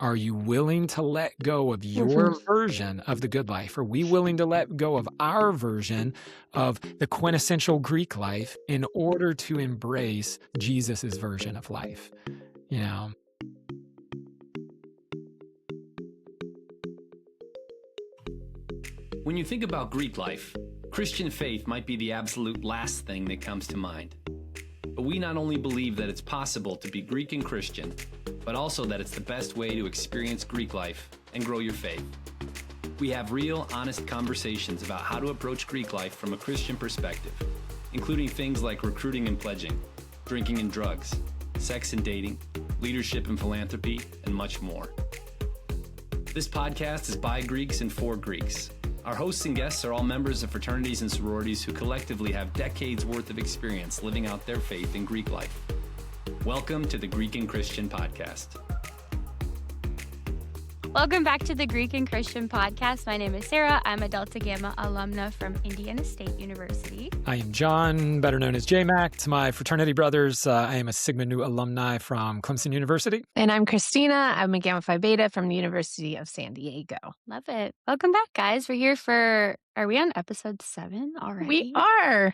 Are you willing to let go of your version of the good life? Are we willing to let go of our version of the quintessential Greek life in order to embrace Jesus's version of life? You know, When you think about Greek life, Christian faith might be the absolute last thing that comes to mind. But we not only believe that it's possible to be Greek and Christian, but also that it's the best way to experience Greek life and grow your faith. We have real, honest conversations about how to approach Greek life from a Christian perspective, including things like recruiting and pledging, drinking and drugs, sex and dating, leadership and philanthropy, and much more. This podcast is by Greeks and for Greeks. Our hosts and guests are all members of fraternities and sororities who collectively have decades worth of experience living out their faith in Greek life. Welcome to the Greek and Christian Podcast. Welcome back to the Greek and Christian Podcast. My name is Sarah. I'm a Delta Gamma alumna from Indiana State University. I am John, better known as JMac. To my fraternity brothers, I am a Sigma Nu alumni from Clemson University. And I'm Kristina. I'm a Gamma Phi Beta from the University of San Diego. Love it. Welcome back, guys. We're here are we on episode 7 already? We are.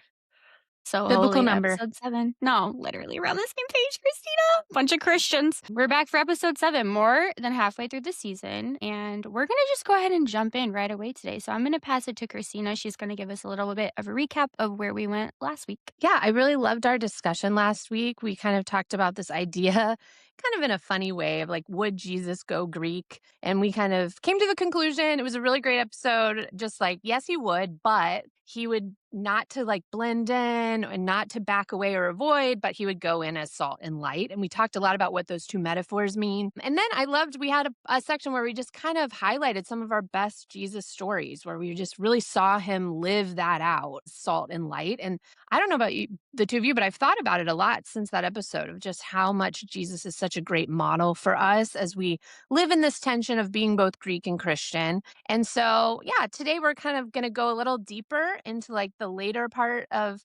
So Biblical holy, number. Episode 7. No, literally, we're on the same page, Kristina. Bunch of Christians. We're back for episode 7, more than halfway through the season. And we're going to just go ahead and jump in right away today. So I'm going to pass it to Kristina. She's going to give us a little bit of a recap of where we went last week. Yeah, I really loved our discussion last week. We kind of talked about this idea kind of in a funny way of like, would Jesus go Greek? And we kind of came to the conclusion, it was a really great episode, just like, yes, he would, but he would not to like blend in and not to back away or avoid, but he would go in as salt and light. And we talked a lot about what those two metaphors mean. And then I loved, we had a section where we just kind of highlighted some of our best Jesus stories, where we just really saw him live that out, salt and light. And I don't know about you, the two of you, but I've thought about it a lot since that episode of just how much Jesus is such a great model for us as we live in this tension of being both Greek and Christian. And so, yeah, today we're kind of going to go a little deeper into like the later part of,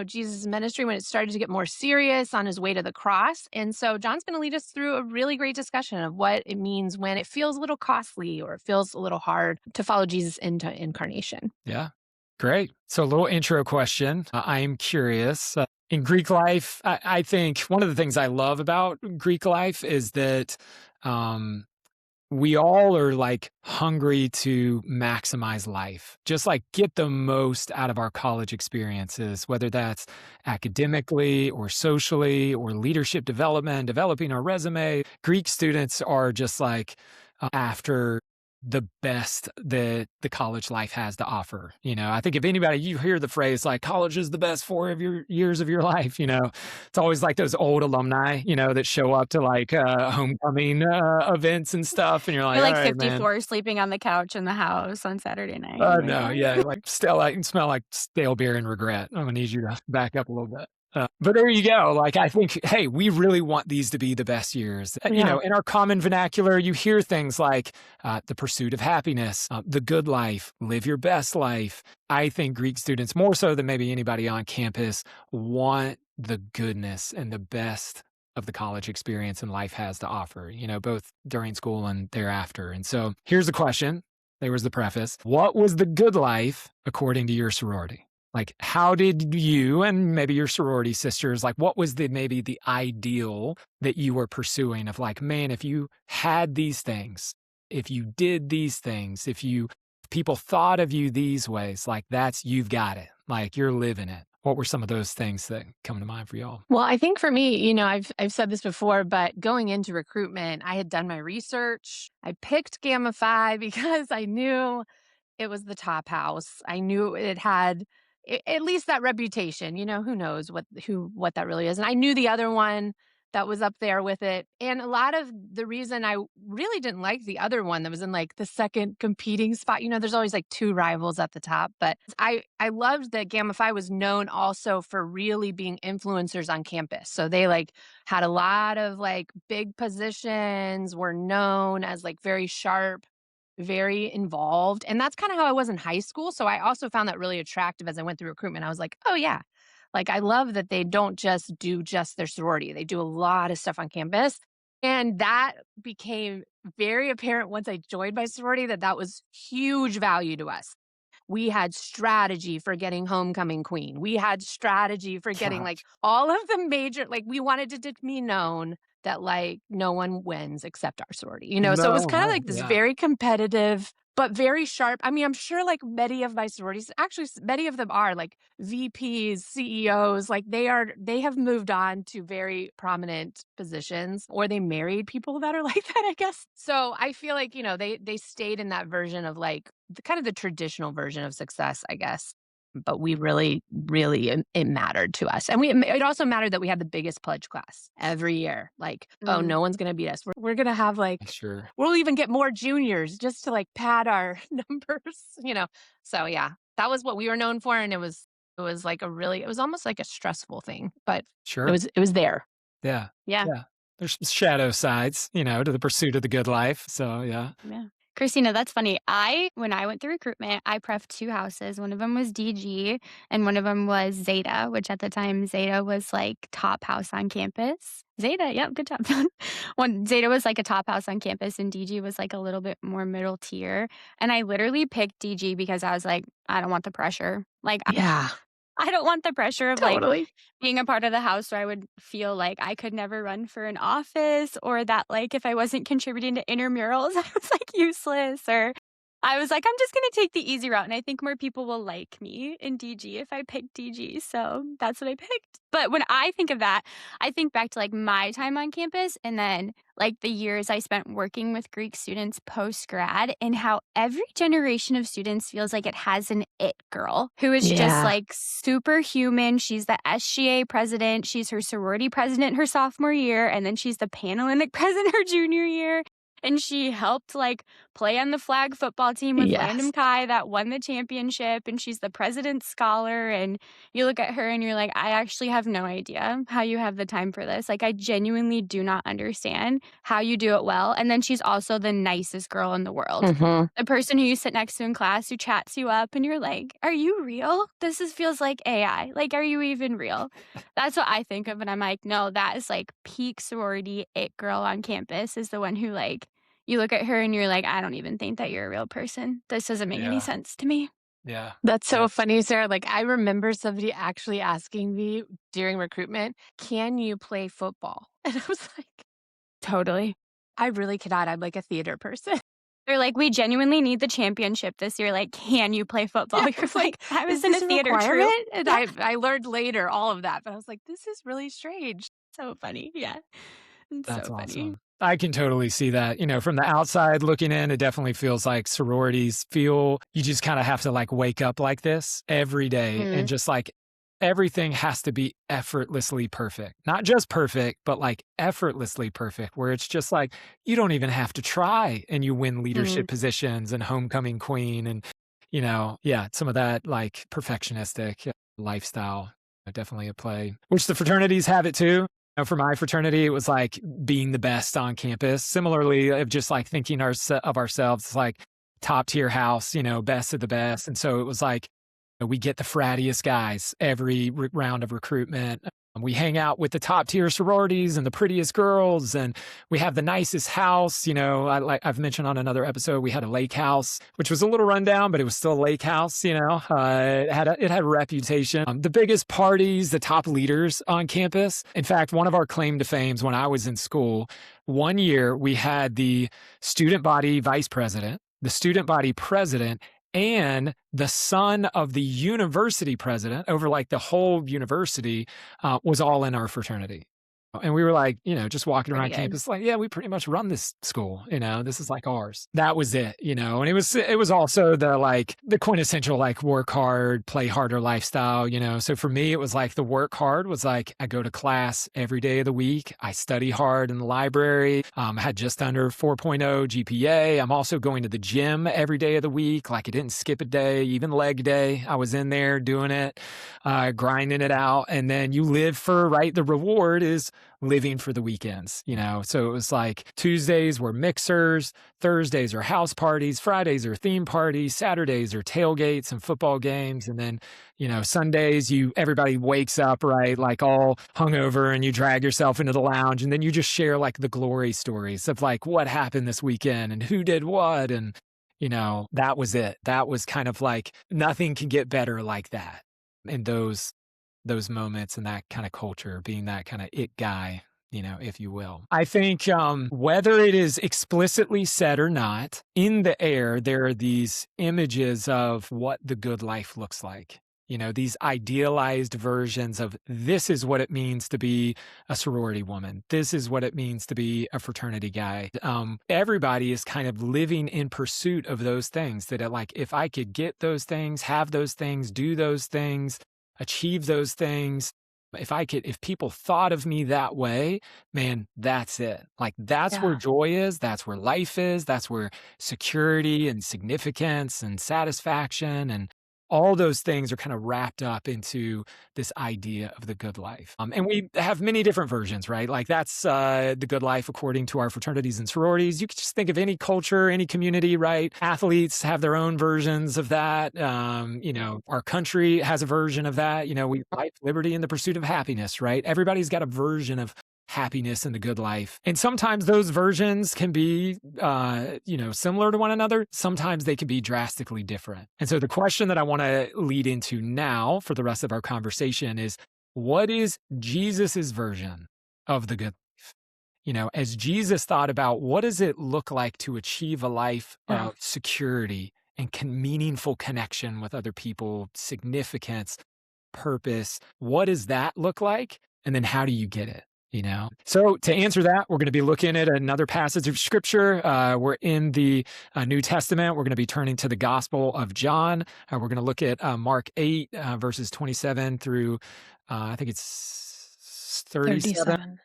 Jesus' ministry when it started to get more serious on his way to the cross. And so John's going to lead us through a really great discussion of what it means when it feels a little costly or it feels a little hard to follow Jesus into incarnation. Yeah, great. So a little intro question. I am curious. In Greek life, I think one of the things I love about Greek life is that we all are like hungry to maximize life, just like get the most out of our college experiences, whether that's academically or socially or leadership development, developing our resume. Greek students are just like after the best that the college life has to offer. I think if anybody, you hear the phrase like college is the best 4 of your years of your life, it's always like those old alumni, that show up to like homecoming events and stuff. And you're like, You're like all right, 54 man. sleeping on the couch in the house on Saturday night. No, yeah, like still I can smell like stale beer and regret. I'm gonna need you to back up a little bit. But there you go. Like, I think, hey, we really want these to be the best years. Yeah. In our common vernacular, you hear things like the pursuit of happiness, the good life, live your best life. I think Greek students, more so than maybe anybody on campus, want the goodness and the best of the college experience and life has to offer, both during school and thereafter. And so here's the question. There was the preface. What was the good life according to your sorority? Like, how did you and maybe your sorority sisters, like, what was maybe the ideal that you were pursuing of like, man, if you had these things, if you did these things, if people thought of you these ways, like you've got it, like you're living it. What were some of those things that come to mind for y'all? Well, I think for me, I've said this before, but going into recruitment, I had done my research. I picked Gamma Phi because I knew it was the top house. I knew it had at least that reputation. Who knows what that really is. And I knew the other one that was up there with it. And a lot of the reason I really didn't like the other one that was in like the second competing spot, there's always like two rivals at the top. But I loved that Gamma Phi was known also for really being influencers on campus. So they like had a lot of like big positions, were known as like very sharp, very involved. And that's kind of how I was in high school. So I also found that really attractive as I went through recruitment. I was like, oh yeah, like I love that they don't just do just their sorority. They do a lot of stuff on campus. And that became very apparent once I joined my sorority that was huge value to us. We had strategy for getting homecoming queen. We had strategy for getting like Gosh. all of the major, like we wanted it to be known that like no one wins except our sorority, So it was No, kind of no, like this yeah, very competitive, but very sharp. I mean, I'm sure like many of my sororities, actually many of them are like VPs, CEOs, like they have moved on to very prominent positions or they married people that are like that, I guess. So I feel like, they stayed in that version of like kind of the traditional version of success, I guess. But we really, really, it mattered to us. And it also mattered that we had the biggest pledge class every year. Like, oh, Mm. no one's going to beat us. We're going to have like, sure. we'll even get more juniors just to like pad our numbers. So yeah, that was what we were known for. And it was like it was almost like a stressful thing, but it Sure. was there. Yeah. Yeah. Yeah. There's shadow sides, to the pursuit of the good life. So, yeah. Yeah. Christina, that's funny. When I went through recruitment, I prefed 2 houses. One of them was DG and one of them was Zeta, which at the time Zeta was like top house on campus. Zeta, yep, good job. Zeta was like a top house on campus and DG was like a little bit more middle tier. And I literally picked DG because I was like, I don't want the pressure. Like Yeah, I don't want the pressure of like totally. being a part of the house where I would feel like I could never run for an office or that like if I wasn't contributing to intramurals, I was like useless or I was like, I'm just going to take the easy route. And I think more people will like me in DG if I pick DG. So that's what I picked. But when I think of that, I think back to like my time on campus and then like the years I spent working with Greek students post grad and how every generation of students feels like it has an it girl who is just Yeah. like superhuman. She's the SGA president. She's her sorority president her sophomore year. And then she's the Panhellenic president her junior year. And she helped like play on the flag football team with Yes. Landon Kai that won the championship. And she's the president's scholar. And you look at her and you're like, I actually have no idea how you have the time for this. Like, I genuinely do not understand how you do it well. And then she's also the nicest girl in the world. Mhm. The person who you sit next to in class who chats you up and you're like, are you real? Feels like AI. Like, are you even real? That's what I think of. And I'm like, no, that is like peak sorority it girl on campus is the one who like, you look at her and you're like, I don't even think that you're a real person. This doesn't make any Yeah. sense to me. Yeah. That's so Yeah. funny, Sarah. Like, I remember somebody actually asking me during recruitment, "Can you play football?" And I was like, Totally. "I really cannot. I'm like a theater person." They're like, we genuinely need the championship this year. Like, can you play football? Yeah, You're it's like, I was "Is in this a a theater troupe. requirement?" And Yeah. I learned later all of that, but I was like, "This is really strange." So funny. Yeah. It's That's so funny. awesome. I can totally see that. From the outside looking in, it definitely feels like sororities feel you just kind of have to like wake up like this every day and just like everything has to be effortlessly perfect. Not just perfect, but like effortlessly perfect, where it's just like you don't even have to try and you win leadership positions and homecoming queen and, some of that like perfectionistic lifestyle definitely at play, which the fraternities have it too. For my fraternity, it was like being the best on campus. Similarly, of just like thinking of ourselves as like top tier house, best of the best. And so it was like we get the frattiest guys every round of recruitment. We hang out with the top tier sororities and the prettiest girls, and we have the nicest house. I've mentioned on another episode, we had a lake house, which was a little rundown, but it was still a lake house. It had a reputation. The biggest parties, the top leaders on campus. In fact, one of our claim to fames when I was in school, one year we had the student body vice president, the student body president, and the son of the university president over like the whole university was all in our fraternity. And we were like, just walking around campus, like, yeah, we pretty much run this school, this is like ours. That was it, and it was also the quintessential like work hard, play harder lifestyle, So for me, it was like the work hard was like, I go to class every day of the week. I study hard in the library. Had just under 4.0 GPA. I'm also going to the gym every day of the week. Like I didn't skip a day, even leg day. I was in there doing it, grinding it out. And then you live for, right? The reward is living for the weekends, So it was like Tuesdays were mixers, Thursdays are house parties, Fridays are theme parties, Saturdays are tailgates and football games. And then, Sundays, everybody wakes up, right? Like all hungover, and you drag yourself into the lounge, and then you just share like the glory stories of like what happened this weekend and who did what. And, that was it. That was kind of like nothing can get better like that. And those moments and that kind of culture, being that kind of it guy, if you will. I think whether it is explicitly said or not, in the air, there are these images of what the good life looks like. These idealized versions of this is what it means to be a sorority woman. This is what it means to be a fraternity guy. Everybody is kind of living in pursuit of those things that like, if I could get those things, have those things, do those things, achieve those things, if people thought of me that way, man, that's it. Like that's where joy is. That's where life is. That's where security and significance and satisfaction and all those things are kind of wrapped up into this idea of the good life. And we have many different versions, right? Like that's the good life according to our fraternities and sororities. You could just think of any culture, any community, right? Athletes have their own versions of that. Our country has a version of that. We life, liberty, and the pursuit of happiness, right? Everybody's got a version of happiness and the good life. And sometimes those versions can be, similar to one another. Sometimes they can be drastically different. And so the question that I want to lead into now for the rest of our conversation is, what is Jesus's version of the good life? As Jesus thought about what does it look like to achieve a life of security and meaningful connection with other people, significance, purpose, what does that look like? And then how do you get it? So to answer that, we're going to be looking at another passage of scripture. We're in the New Testament. We're going to be turning to the Gospel of John. We're going to look at Mark 8, verses 27 through, I think it's 37.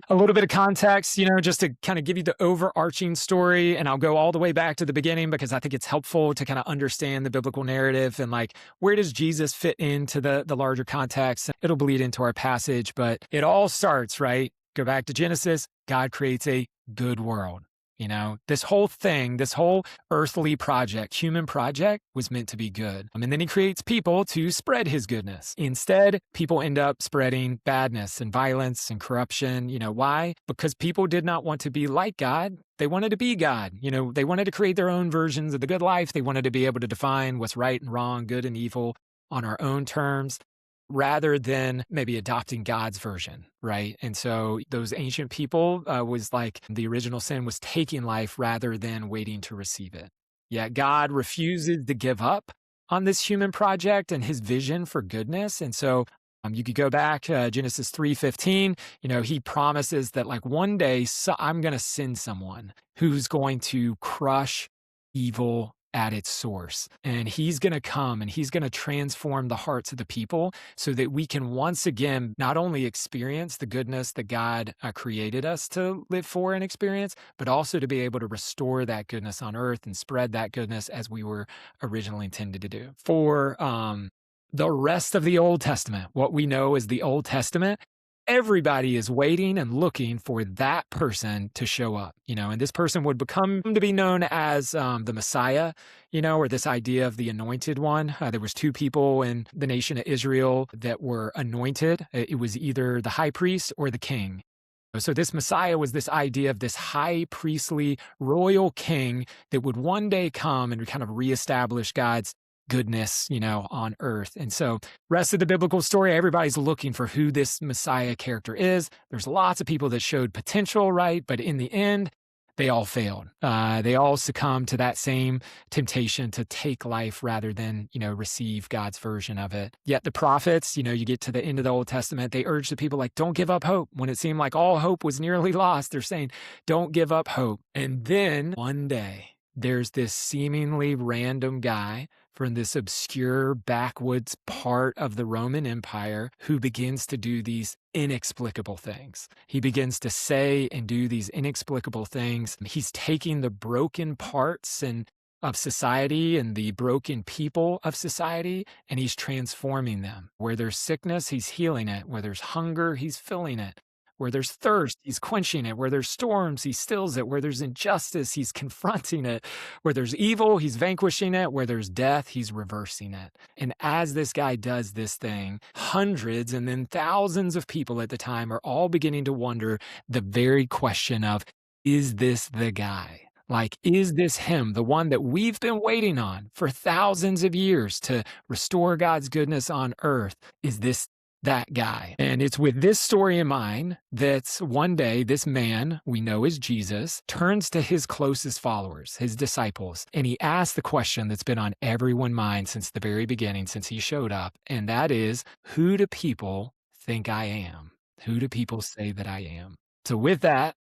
A little bit of context, just to kind of give you the overarching story. And I'll go all the way back to the beginning because I think it's helpful to kind of understand the biblical narrative and like, where does Jesus fit into the larger context? It'll bleed into our passage, but it all starts, right? Go back to Genesis. God creates a good world. This whole thing, this whole earthly project, human project was meant to be good. And then he creates people to spread his goodness. Instead, people end up spreading badness and violence and corruption. Why? Because people did not want to be like God. They wanted to be God. They wanted to create their own versions of the good life. They wanted to be able to define what's right and wrong, good and evil on our own terms, rather than maybe adopting God's version, right? And so those ancient people was like the original sin was taking life rather than waiting to receive it. Yet God refuses to give up on this human project and his vision for goodness. And so you could go back Genesis 3:15, he promises that like one day I'm going to send someone who's going to crush evil at its source. And he's going to come and he's going to transform the hearts of the people so that we can once again not only experience the goodness that God created us to live for and experience, but also to be able to restore that goodness on earth and spread that goodness as we were originally intended to do. For the rest of the Old Testament, what we know as the Old Testament, everybody is waiting and looking for that person to show up, and this person would become to be known as the Messiah, or this idea of the anointed one. There was two people in the nation of Israel that were anointed. It was either the high priest or the king. So this Messiah was this idea of this high priestly royal king that would one day come and kind of reestablish God's goodness, on earth. And so rest of the biblical story, everybody's looking for who this Messiah character is. There's lots of people that showed potential, right? But in the end, they all failed. They all succumbed to that same temptation to take life rather than, receive God's version of it. Yet the prophets, you get to the end of the Old Testament, they urge the people like, don't give up hope. When it seemed like all hope was nearly lost, they're saying, don't give up hope. And then one day, there's this seemingly random guy from this obscure backwoods part of the Roman Empire who begins to do these inexplicable things. He begins to say and do these inexplicable things. He's taking the broken parts of society and the broken people of society, and he's transforming them. Where there's sickness, he's healing it. Where there's hunger, he's filling it. Where there's thirst, he's quenching it. Where there's storms, he stills it. Where there's injustice, he's confronting it. Where there's evil, he's vanquishing it. Where there's death, he's reversing it. And as this guy does this thing, hundreds and then thousands of people at the time are all beginning to wonder the very question of, is this the guy? Like, is this him, the one that we've been waiting on for thousands of years to restore God's goodness on earth? Is this that guy? And it's with this story in mind that one day this man we know as Jesus turns to his closest followers, his disciples, and he asks the question that's been on everyone's mind since the very beginning, since he showed up. And that is, who do people think I am? Who do people say that I am? So with that,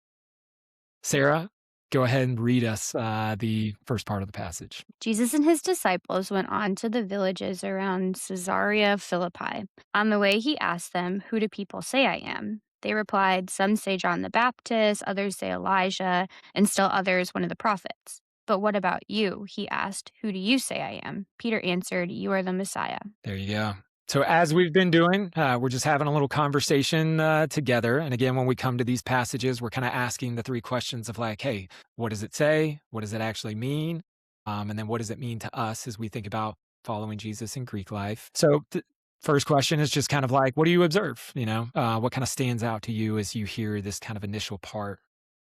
Sarah, go ahead and read us the first part of the passage. Jesus and his disciples went on to the villages around Caesarea Philippi. On the way, he asked them, "Who do people say I am?" They replied, "Some say John the Baptist, others say Elijah, and still others one of the prophets." "But what about you?" he asked. "Who do you say I am?" Peter answered, "You are the Messiah." There you go. So as we've been doing, we're just having a little conversation together. And again, when we come to these passages, we're kind of asking the three questions of like, hey, what does it say? What does it actually mean? And then what does it mean to us as we think about following Jesus in Greek life? So the first question is just kind of like, what do you observe? What kind of stands out to you as you hear this kind of initial part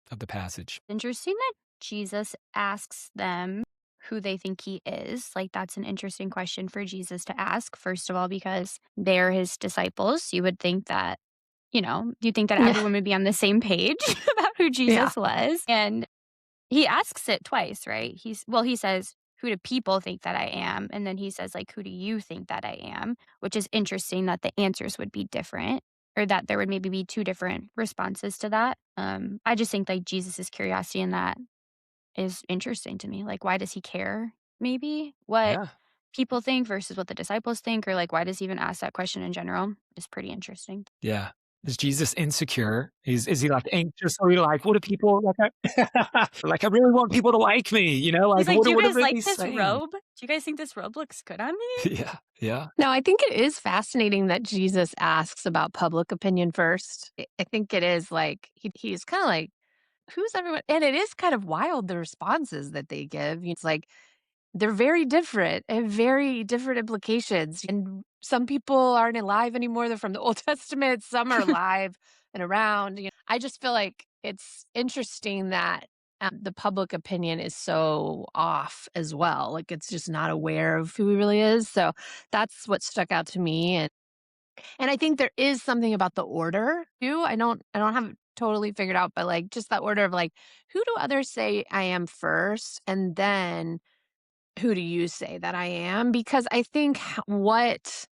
of the passage? Interesting that Jesus asks them who they think he is. Like, that's an interesting question for Jesus to ask, first of all, because they're his disciples. You would think that, you think that Yeah. everyone would be on the same page about who Jesus was. And he asks it twice, right? He says, "Who do people think that I am?" And then he says, like, "Who do you think that I am?" Which is interesting that the answers would be different, or that there would maybe be two different responses to that. I just think like Jesus's curiosity in that is interesting to me. Like, why does he care? Maybe what Yeah. people think versus what the disciples think, or like, why does he even ask that question in general is pretty interesting. Yeah. Is Jesus insecure? Is he like anxious? Or like, what do people like? Like, I really want people to like me, He's like, like, "Do you what are guys they like this saying? robe? Do you guys think this robe looks good on me?" Yeah. Yeah. No, I think it is fascinating that Jesus asks about public opinion first. I think it is like he's kind of like, who's everyone? And it is kind of wild the responses that they give. It's like they're very different and very different implications. And some people aren't alive anymore. They're from the Old Testament. Some are alive and around. I just feel like it's interesting that the public opinion is so off as well. Like it's just not aware of who he really is. So that's what stuck out to me. And I think there is something about the order too. I don't have it totally figured out, but like just that order of like, who do others say I am first? And then who do you say that I am? Because I think what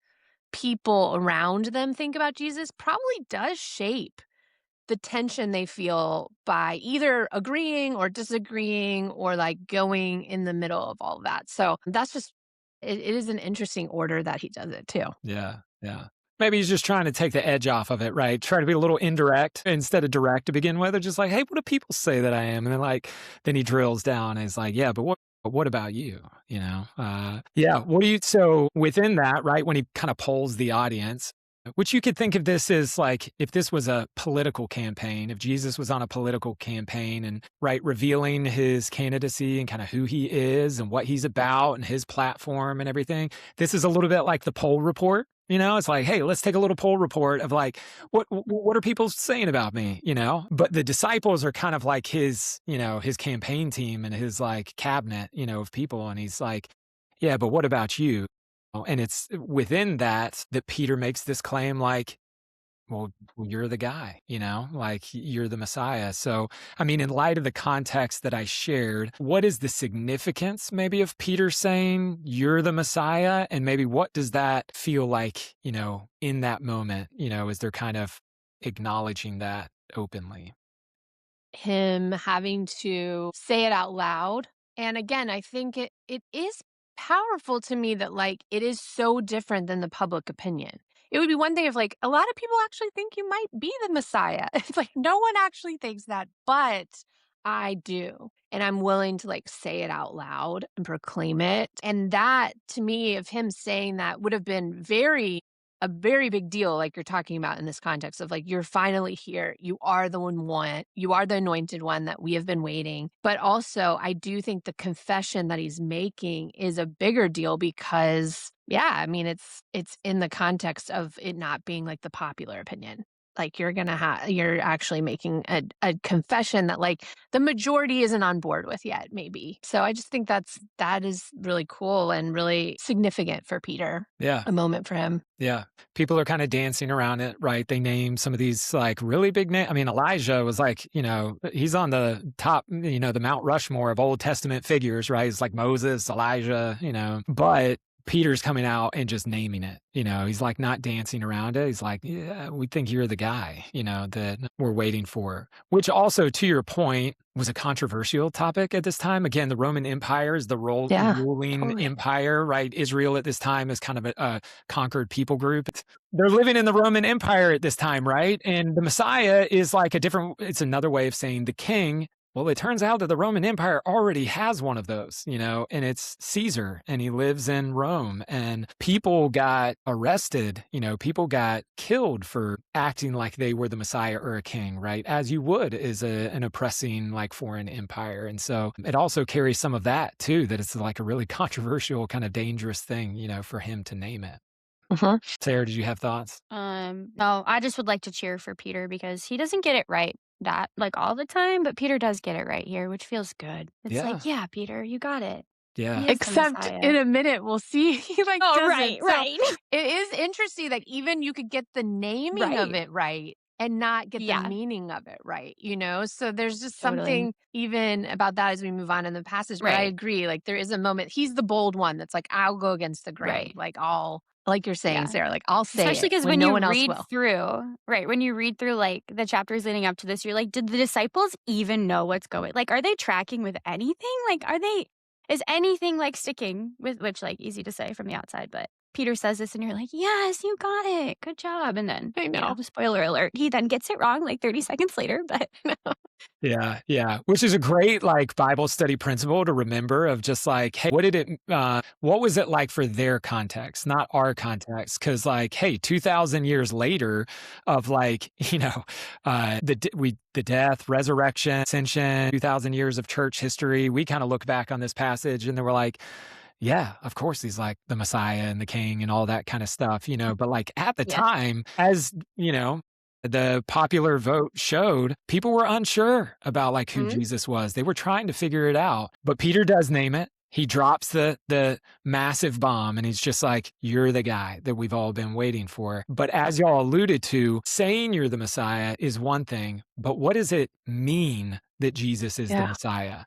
people around them think about Jesus probably does shape the tension they feel by either agreeing or disagreeing or like going in the middle of all of that. So that's just, it is an interesting order that he does it too. Yeah. Yeah. Maybe he's just trying to take the edge off of it, right? Try to be a little indirect instead of direct to begin with. Or just like, hey, what do people say that I am? And then he drills down and he's like, yeah, but what about you? Yeah. So within that, right? When he kind of polls the audience, which you could think of this as like, if this was a political campaign, if Jesus was on a political campaign and right, revealing his candidacy and kind of who he is and what he's about and his platform and everything, this is a little bit like the poll report. It's like, hey, let's take a little poll report of like, what are people saying about me? But the disciples are kind of like his campaign team and his like cabinet, of people. And he's like, yeah, but what about you? And it's within that Peter makes this claim like, well, you're the guy, like you're the Messiah. So, I mean, in light of the context that I shared, what is the significance maybe of Peter saying you're the Messiah? And maybe what does that feel like, in that moment, as they're kind of acknowledging that openly? Him having to say it out loud. And again, I think it is powerful to me that like it is so different than the public opinion. It would be one thing if like a lot of people actually think you might be the Messiah. It's like no one actually thinks that, but I do. And I'm willing to like say it out loud and proclaim it. And that to me of him saying that would have been very a very big deal, like you're talking about in this context of like, you're finally here. You are the one, you are the anointed one that we have been waiting. But also, I do think the confession that he's making is a bigger deal because, yeah, I mean, it's in the context of it not being like the popular opinion. Like you're actually making a confession that like the majority isn't on board with yet, maybe. So I just think that is really cool and really significant for Peter. Yeah. A moment for him. Yeah. People are kind of dancing around it, right? They name some of these like really big names. I mean, Elijah was like, he's on the top, the Mount Rushmore of Old Testament figures, right? It's like Moses, Elijah, but Peter's coming out and just naming it. He's like not dancing around it. He's like, yeah, we think you're the guy, that we're waiting for. Which also, to your point, was a controversial topic at this time. Again, the Roman Empire is the ruling totally. empire, right? Israel at this time is kind of a conquered people group. They're living in the Roman Empire at this time, right? And the Messiah is like it's another way of saying the king. Well, it turns out that the Roman Empire already has one of those, and it's Caesar, and he lives in Rome, and people got arrested, people got killed for acting like they were the Messiah or a king, right? As you would as an oppressing like foreign empire. And so it also carries some of that too, that it's like a really controversial kind of dangerous thing, for him to name it. Mhm. Sarah, did you have thoughts? No, I just would like to cheer for Peter because he doesn't get it right that like all the time, but Peter does get it right here, which feels good. It's Yeah. like, yeah, Peter, you got it. Yeah. He is the Except Messiah. in a minute, we'll see he like Oh, doesn't. right, So right. it is interesting that even you could get the naming of Right. it right and not get the Yeah. meaning of it right, So there's just Totally. something even about that as we move on in the passage. But I Right. agree, like there is a moment. He's the bold one that's like, I'll go against the grain. Right. Like like you're saying, Yeah. Sarah, like I'll say Especially it because when when no you one else read will. through, right, when you read through like the chapters leading up to this, you're like, did the disciples even know what's going? Like, are they tracking with anything? Like, is anything like sticking with, which like easy to say from the outside, but Peter says this and you're like, yes, you got it. Good job. And then, I know. spoiler alert, he then gets it wrong like 30 seconds later, but Yeah, yeah. Which is a great like Bible study principle to remember of just like, hey, what was it like for their context, not our context? Because like, hey, 2,000 years later of like, the death, resurrection, ascension, 2,000 years of church history, we kind of look back on this passage and then we're like, yeah, of course he's like the Messiah and the king and all that kind of stuff, but like at the Yeah. time, as the popular vote showed, people were unsure about like who Jesus was. They were trying to figure it out. But Peter does name it. He drops the massive bomb and he's just like, you're the guy that we've all been waiting for. But as y'all alluded to, saying you're the Messiah is one thing, but what does it mean that Jesus is the Messiah?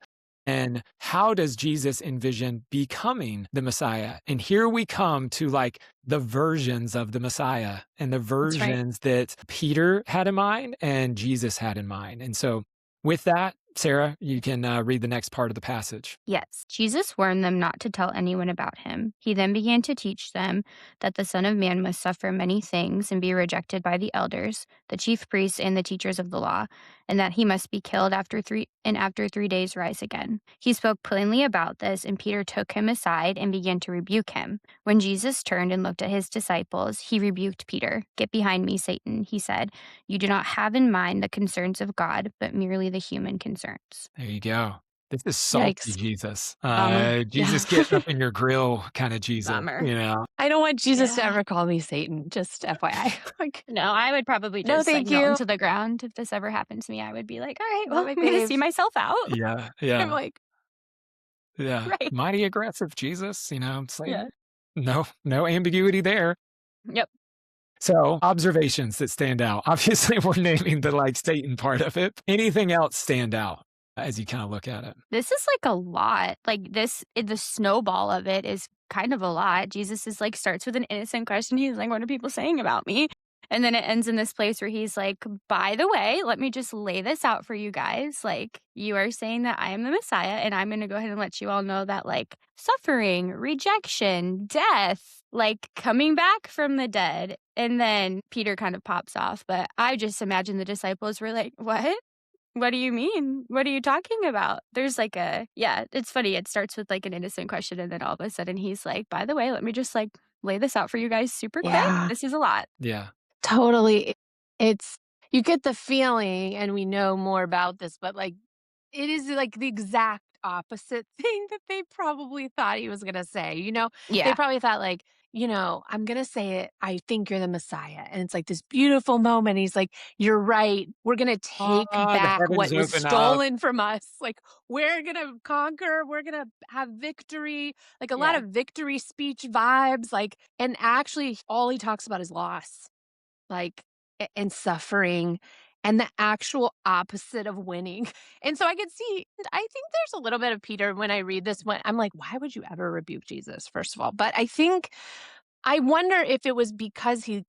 And how does Jesus envision becoming the Messiah? And here we come to like the versions of the Messiah and the versions that Peter had in mind and Jesus had in mind. And so with that, Sarah, you can read the next part of the passage. Yes, Jesus warned them not to tell anyone about him. He then began to teach them that the Son of Man must suffer many things and be rejected by the elders, the chief priests, and the teachers of the law, and that he must be killed after 3 days rise again. He spoke plainly about this, and Peter took him aside and began to rebuke him. When Jesus turned and looked at his disciples, he rebuked Peter. "Get behind me, Satan," he said. "You do not have in mind the concerns of God, but merely the human concerns." There you go. This is salty Yikes. Jesus. Bummer. Jesus getting up in your grill kind of Jesus. Bummer. I don't want Jesus to Yeah. ever call me Satan, just FYI. Like, No, I would probably No, just thank melt you. into the ground if this ever happened to me. I would be like, all right, Not well, my I'm going to fave. see myself out. Yeah, I'm yeah, like, yeah. Right. Mighty aggressive Jesus. It's like Yeah. no ambiguity there. Yep. So observations that stand out. Obviously, we're naming the like Satan part of it. Anything else stand out as you kind of look at it? This is like a lot. Like the snowball of it is kind of a lot. Jesus is like starts with an innocent question. He's like, what are people saying about me? And then it ends in this place where he's like, by the way, let me just lay this out for you guys. Like, you are saying that I am the Messiah, and I'm going to go ahead and let you all know that like suffering, rejection, death, like coming back from the dead. And then Peter kind of pops off. But I just imagine the disciples were like, what? What do you mean? What are you talking about? There's like it's funny. It starts with like an innocent question, and then all of a sudden he's like, by the way, let me just like lay this out for you guys super quick. Yeah. This is a lot. Yeah. Totally. It's you get the feeling, and we know more about this, but, like, it is, like, the exact opposite thing that they probably thought he was gonna say, you know? They Yeah. probably thought, like, "I'm gonna say it, I think you're the Messiah," and it's, like, this beautiful moment, he's like, "You're right, we're gonna take The back heavens what was open up. stolen from us, like, we're gonna conquer, we're gonna have victory," like, a lot Yeah. of victory speech vibes, like and actually, all he talks about is loss. Like, and suffering and the actual opposite of winning. And so I could see I think there's a little bit of Peter when I read this one. I'm like, why would you ever rebuke Jesus, first of all? But I wonder if it was because he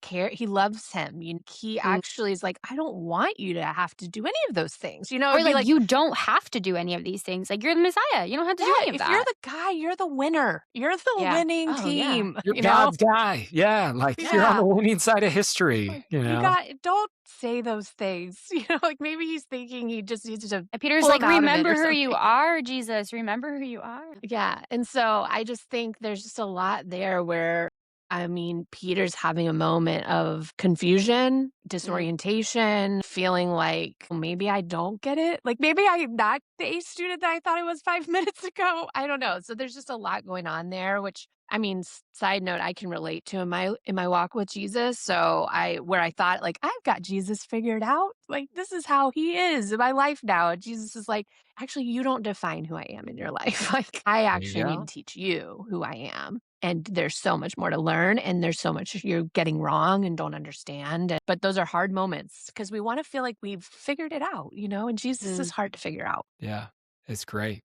loves him. He Mm. actually is like, I don't want you to have to do any of those things. Or It'd be like, like, you don't have to do any of these things. Like, you're the Messiah. You don't have to do yeah, any of if you're that. the guy, you're the winner. You're the Yeah. winning Oh, yeah. team, You're God's guy. Yeah, like you're on Yeah. the winning side of history, Like, you know? don't say those things. Like maybe he's thinking he just needs to And Peter's pull like, him out of it remember or who you something. are, Jesus. Remember who you are. Yeah. And so I just think there's just a lot there where, I mean, Peter's having a moment of confusion, disorientation, feeling like maybe I don't get it. Like maybe I'm not the A student that I thought I was 5 minutes ago. I don't know. So there's just a lot going on there, which I mean, side note, I can relate to in my walk with Jesus. So where I thought like I've got Jesus figured out. Like this is how he is in my life now. And Jesus is like, actually, you don't define who I am in your life. Like I There you actually need go. to teach you who I am. And there's so much more to learn, and there's so much you're getting wrong and don't understand. But those are hard moments because we want to feel like we've figured it out, and Jesus is hard to figure out. Yeah, it's great.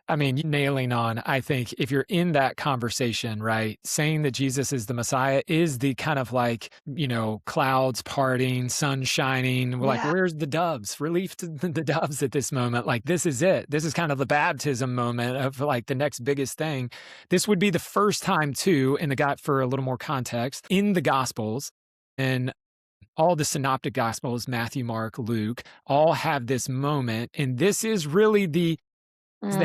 I mean, nailing on, I think if you're in that conversation, right, saying that Jesus is the Messiah is the kind of like, clouds parting, sun shining. We're like, Yeah. where's the doves? Relief to the doves at this moment. Like, this is it. This is kind of the baptism moment of like the next biggest thing. This would be the first time, too, for a little more context, in the Gospels. And all the synoptic Gospels, Matthew, Mark, Luke, all have this moment. And this is really the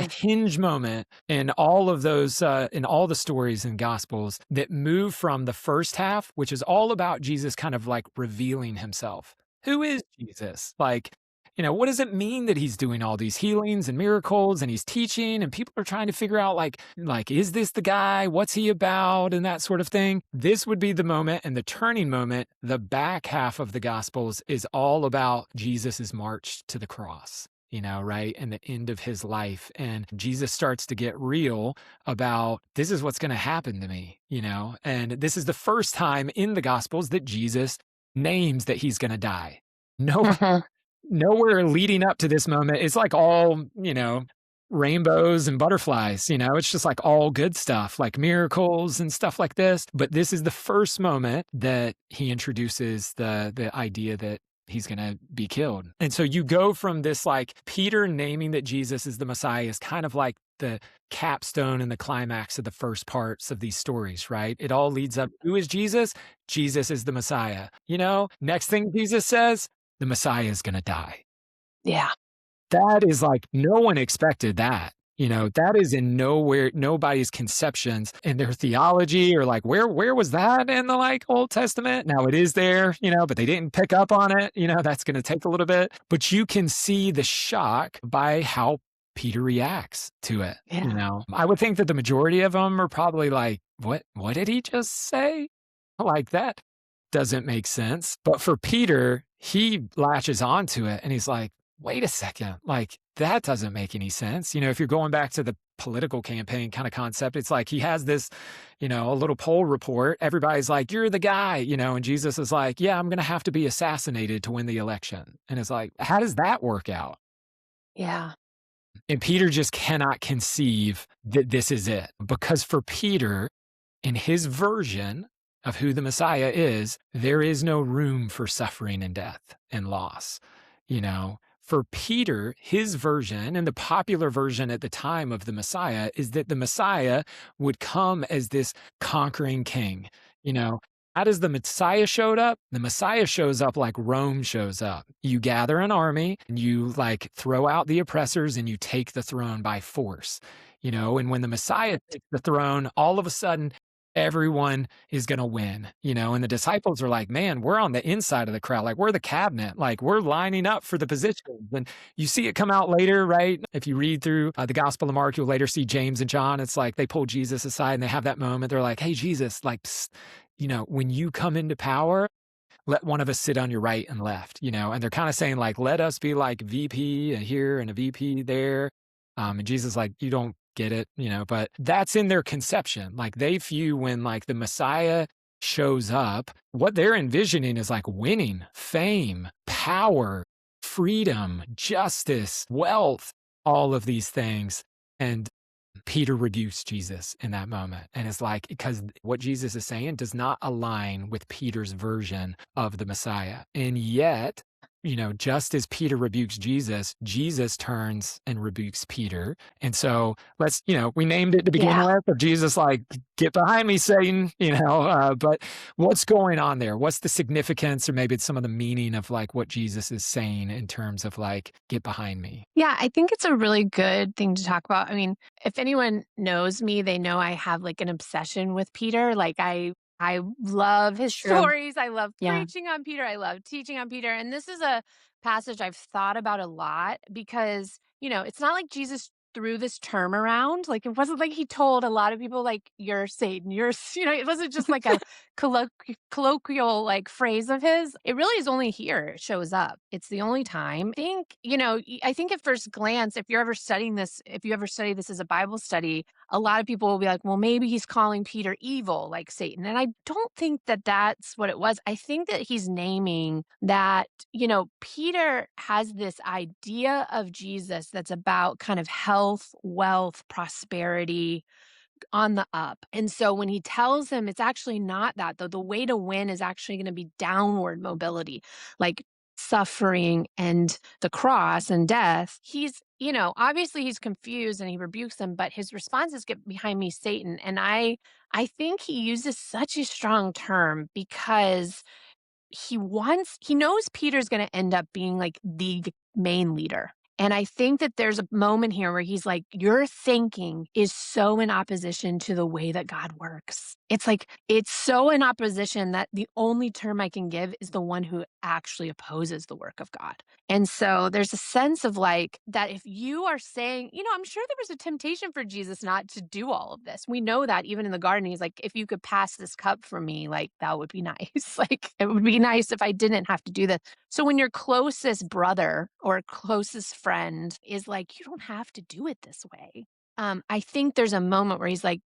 hinge moment in all of those, in all the stories and Gospels that move from the first half, which is all about Jesus kind of like revealing himself. Who is Jesus? Like, what does it mean that he's doing all these healings and miracles and he's teaching and people are trying to figure out like, is this the guy? What's he about? And that sort of thing. This would be the moment and the turning moment. The back half of the Gospels is all about Jesus's march to the cross. Right? And the end of his life. And Jesus starts to get real about this is what's going to happen to me, and this is the first time in the Gospels that Jesus names that he's going to die. Nowhere leading up to this moment. It's like all, rainbows and butterflies, it's just like all good stuff, like miracles and stuff like this. But this is the first moment that he introduces the idea that he's going to be killed. And so you go from this like Peter naming that Jesus is the Messiah is kind of like the capstone and the climax of the first parts of these stories, right? It all leads up. Who is Jesus? Jesus is the Messiah. Next thing Jesus says, the Messiah is going to die. Yeah. That is like, no one expected that. That is in nobody's conceptions in their theology or like, where was that in the like Old Testament? Now it is there, but they didn't pick up on it. That's going to take a little bit, but you can see the shock by how Peter reacts to it. Yeah. I would think that the majority of them are probably like, what did he just say? Like that doesn't make sense. But for Peter, he latches onto it and he's like, wait a second, like that doesn't make any sense. If you're going back to the political campaign kind of concept, it's like he has this, a little poll report. Everybody's like, you're the guy, and Jesus is like, yeah, I'm going to have to be assassinated to win the election. And it's like, how does that work out? Yeah. And Peter just cannot conceive that this is it. Because for Peter, in his version of who the Messiah is, there is no room for suffering and death and loss. For Peter, his version and the popular version at the time of the Messiah is that the Messiah would come as this conquering king. How does the Messiah showed up? The Messiah shows up like Rome shows up. You gather an army and you like throw out the oppressors and you take the throne by force. And when the Messiah takes the throne, all of a sudden everyone is going to win, and the disciples are like, man, we're on the inside of the crowd. Like we're the cabinet, like we're lining up for the positions. And you see it come out later, right? If you read through the Gospel of Mark, you'll later see James and John. It's like they pull Jesus aside and they have that moment. They're like, hey, Jesus, like, psst, when you come into power, let one of us sit on your right and left, and they're kind of saying like, let us be like VP here and a VP there. And Jesus like, you don't get it, but that's in their conception. Like they view when like the Messiah shows up, what they're envisioning is like winning, fame, power, freedom, justice, wealth, all of these things. And Peter rebukes Jesus in that moment. And it's like, because what Jesus is saying does not align with Peter's version of the Messiah. And yet, just as Peter rebukes Jesus, Jesus turns and rebukes Peter. And so let's, we named it to begin with, of Jesus like, get behind me, Satan, but what's going on there? What's the significance or maybe it's some of the meaning of like what Jesus is saying in terms of like, get behind me? Yeah, I think it's a really good thing to talk about. I mean, if anyone knows me, they know I have like an obsession with Peter. Like I love his stories. I love preaching on Peter. I love teaching on Peter. And this is a passage I've thought about a lot because, it's not like Jesus threw this term around. Like, it wasn't like he told a lot of people, like, you're Satan, it wasn't just like a colloquial, like, phrase of his. It really is only here it shows up. It's the only time. I think at first glance, if you ever study this as a Bible study, a lot of people will be like, well, maybe he's calling Peter evil, like Satan. And I don't think that that's what it was. I think that he's naming that, Peter has this idea of Jesus that's about kind of health, wealth, prosperity on the up. And so when he tells him it's actually not that, though, the way to win is actually going to be downward mobility, like suffering and the cross and death. He's, obviously he's confused and he rebukes them, but his response is, get behind me, Satan. And I think he uses such a strong term because he knows Peter's going to end up being like the main leader. And I think that there's a moment here where he's like, your thinking is so in opposition to the way that God works. It's like, it's so in opposition that the only term I can give is the one who actually opposes the work of God. And so there's a sense of like that if you are saying, I'm sure there was a temptation for Jesus not to do all of this. We know that even in the garden, he's like, if you could pass this cup for me, like that would be nice. Like it would be nice if I didn't have to do this. So when your closest brother or closest friend is like, you don't have to do it this way. I think there's a moment where he's like,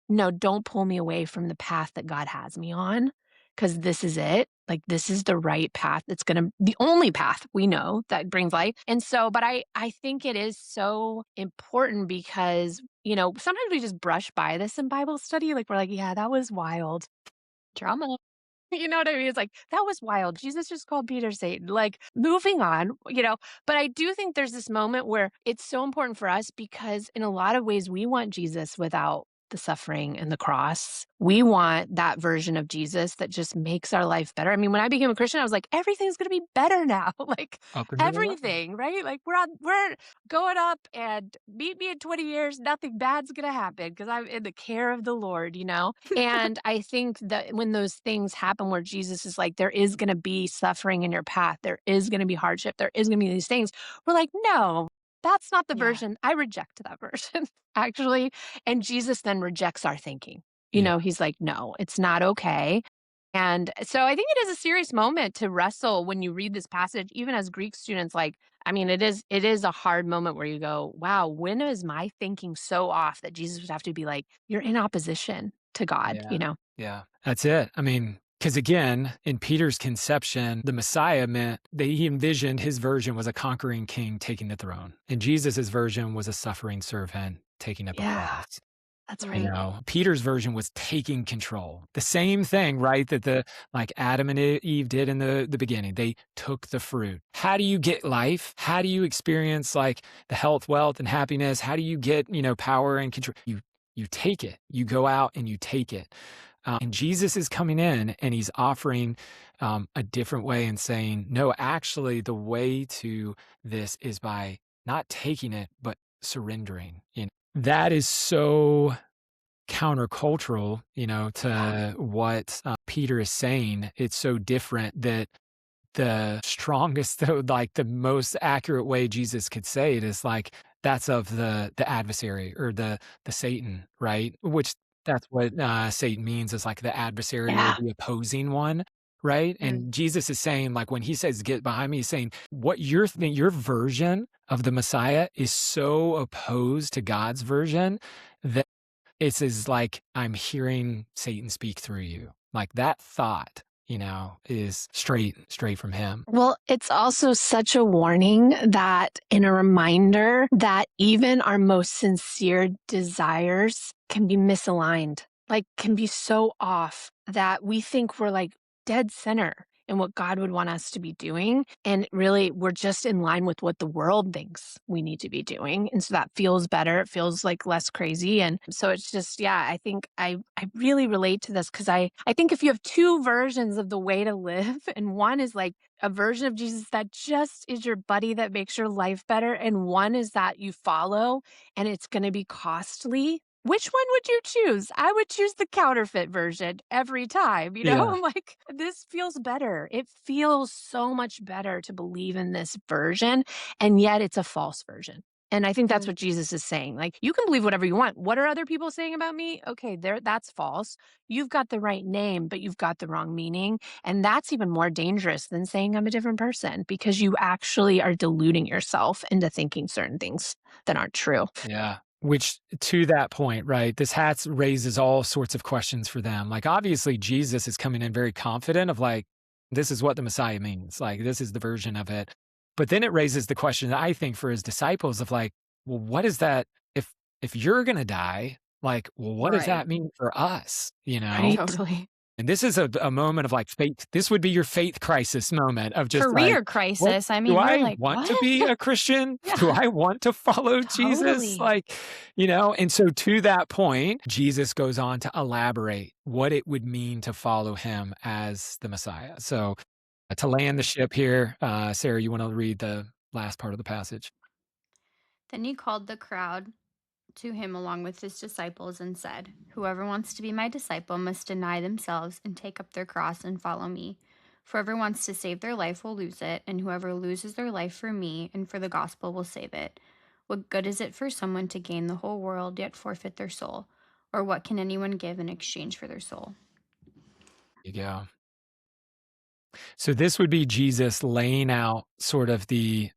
no, don't pull me away from the path that God has me on, because this is it. Like, this is the right path. It's the only path we know that brings life. And so, but I think it is so important because, sometimes we just brush by this in Bible study. Like, we're like, yeah, that was wild. Drama. You know what I mean? It's like, that was wild. Jesus just called Peter Satan. Like, moving on, But I do think there's this moment where it's so important for us because in a lot of ways, we want Jesus without the suffering and the cross. We want that version of Jesus that just makes our life better. I mean, when I became a Christian, I was like, everything's going to be better now. Like everything, right? Like we're going up and meet me in 20 years. Nothing bad's going to happen because I'm in the care of the Lord, And I think that when those things happen where Jesus is like, there is going to be suffering in your path. There is going to be hardship. There is going to be these things. We're like, no, that's not the version. I reject that version, actually. And Jesus then rejects our thinking. He's like, no, it's not okay. And so I think it is a serious moment to wrestle when you read this passage, even as Greek students. Like, I mean, it is a hard moment where you go, wow, when is my thinking so off that Jesus would have to be like, you're in opposition to God, Yeah, that's it. I mean, because again, in Peter's conception, the Messiah meant that he envisioned his version was a conquering king taking the throne. And Jesus's version was a suffering servant taking up a cross. That's right. Peter's version was taking control. The same thing, right? That Adam and Eve did in the beginning. They took the fruit. How do you get life? How do you experience like the health, wealth, and happiness? How do you get, power and control? You take it. You go out and you take it. And Jesus is coming in and he's offering a different way and saying, no, actually, the way to this is by not taking it, but surrendering. That is so countercultural, to what Peter is saying. It's so different that the strongest, like the most accurate way Jesus could say it is like that's of the adversary or the Satan, right? Which that's what Satan means, is like the adversary or Yeah. the opposing one, right? Mm. And Jesus is saying, like, when he says get behind me, he's saying what your version of the Messiah is so opposed to God's version that it's as like I'm hearing Satan speak through you. Like that thought, is straight from him. Well, it's also such a warning that, and a reminder that even our most sincere desires can be misaligned, like can be so off that we think we're like dead center in what God would want us to be doing. And really, we're just in line with what the world thinks we need to be doing. And so that feels better. It feels like less crazy. And so it's just, yeah, I think I really relate to this because I think if you have two versions of the way to live, and one is like a version of Jesus that just is your buddy that makes your life better, and one is that you follow and it's going to be costly. Which one would you choose? I would choose the counterfeit version every time. Yeah. I'm like, this feels better. It feels so much better to believe in this version, and yet it's a false version. And I think that's what Jesus is saying. Like, you can believe whatever you want. What are other people saying about me? Okay, that's false. You've got the right name, but you've got the wrong meaning. And that's even more dangerous than saying I'm a different person, because you actually are deluding yourself into thinking certain things that aren't true. Yeah. Which, to that point, right, this raises all sorts of questions for them. Like, obviously, Jesus is coming in very confident of like, this is what the Messiah means. Like, this is the version of it. But then it raises the question, I think, for his disciples of like, well, what is that? If you're going to die, like, well, what does that mean for us? Right. Totally. And this is a moment of like faith. This would be your faith crisis moment of just Career like, crisis. I do mean, you're I like, want to what? be a Christian? Yeah. Do I want to follow Jesus? Totally. Like, and so to that point, Jesus goes on to elaborate what it would mean to follow him as the Messiah. So to land the ship here, Sarah, you want to read the last part of the passage? Then he called the crowd to him along with his disciples and said, "Whoever wants to be my disciple must deny themselves and take up their cross and follow me. For whoever wants to save their life will lose it, and whoever loses their life for me and for the gospel will save it. What good is it for someone to gain the whole world yet forfeit their soul? Or what can anyone give in exchange for their soul?" There you go. So this would be Jesus laying out sort of the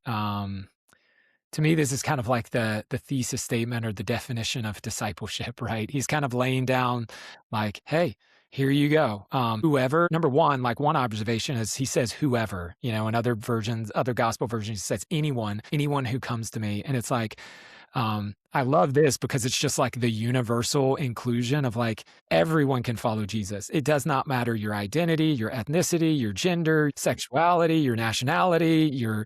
to me, this is kind of like the thesis statement or the definition of discipleship, right? He's kind of laying down like, hey, here you go. Whoever, number one, like one observation is he says whoever, in other versions, other gospel versions, he says anyone who comes to me. And it's like, I love this because it's just like the universal inclusion of like everyone can follow Jesus. It does not matter your identity, your ethnicity, your gender, sexuality, your nationality, your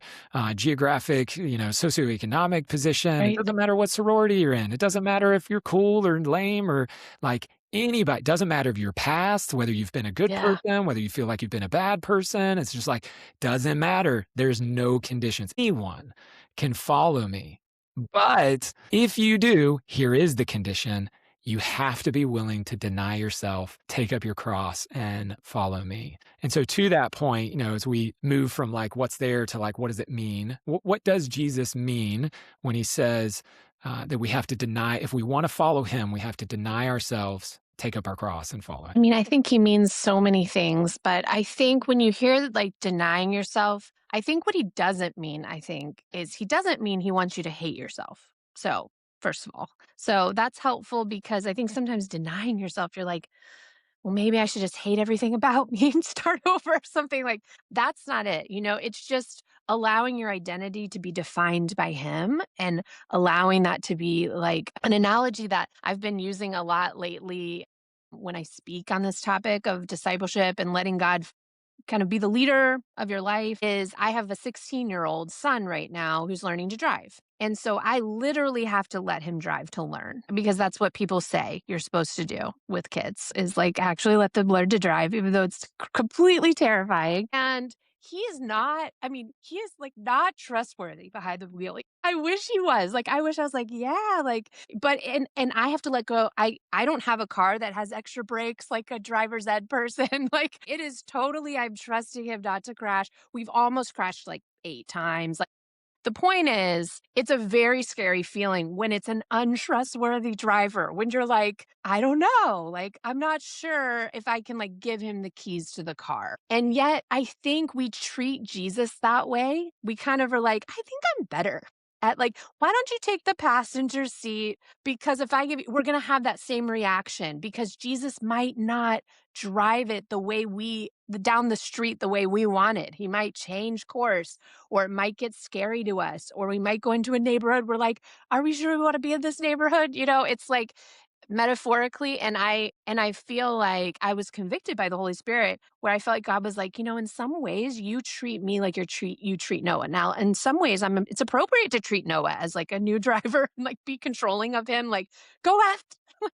geographic, socioeconomic position. Right. It doesn't matter what sorority you're in. It doesn't matter if you're cool or lame or like anybody. It doesn't matter of your past, whether you've been a good person, whether you feel like you've been a bad person. It's just like, doesn't matter. There's no conditions. Anyone can follow me. But if you do, here is the condition. You have to be willing to deny yourself, take up your cross, and follow me. And so to that point, as we move from like what's there to like what does it mean? What does Jesus mean when he says that we have to deny, if we want to follow him, we have to deny ourselves, take up our cross, and follow him? I mean, I think he means so many things, but I think when you hear like denying yourself, I think what he doesn't mean, is he doesn't mean he wants you to hate yourself. So, first of all, so that's helpful because I think sometimes denying yourself, you're like, well, maybe I should just hate everything about me and start over or something. Like, that's not it. It's just allowing your identity to be defined by him and allowing that to be like an analogy that I've been using a lot lately when I speak on this topic of discipleship and letting God kind of be the leader of your life is I have a 16-year-old son right now who's learning to drive. And so I literally have to let him drive to learn because that's what people say you're supposed to do with kids is like actually let them learn to drive, even though it's completely terrifying. And he is not, I mean, he is like not trustworthy behind the wheel. Like, I wish he was. Like, I wish I was like, yeah, like, but and I have to let go. I don't have a car that has extra brakes like a driver's ed person. Like, it is totally, I'm trusting him not to crash. We've almost crashed like 8 times. The point is, it's a very scary feeling when it's an untrustworthy driver, when you're like, I don't know, like, I'm not sure if I can like give him the keys to the car. And yet, I think we treat Jesus that way. We kind of are like, I think I'm better at like, why don't you take the passenger seat? Because if I give you, we're going to have that same reaction because Jesus might not drive it the way down the street the way we want it. He might change course or it might get scary to us, or we might go into a neighborhood. We're like, are we sure we want to be in this neighborhood? It's like metaphorically. And I feel like I was convicted by the Holy Spirit where I felt like God was like, in some ways you treat me like you treat Noah. Now, in some ways it's appropriate to treat Noah as like a new driver and like be controlling of him, like go left. Like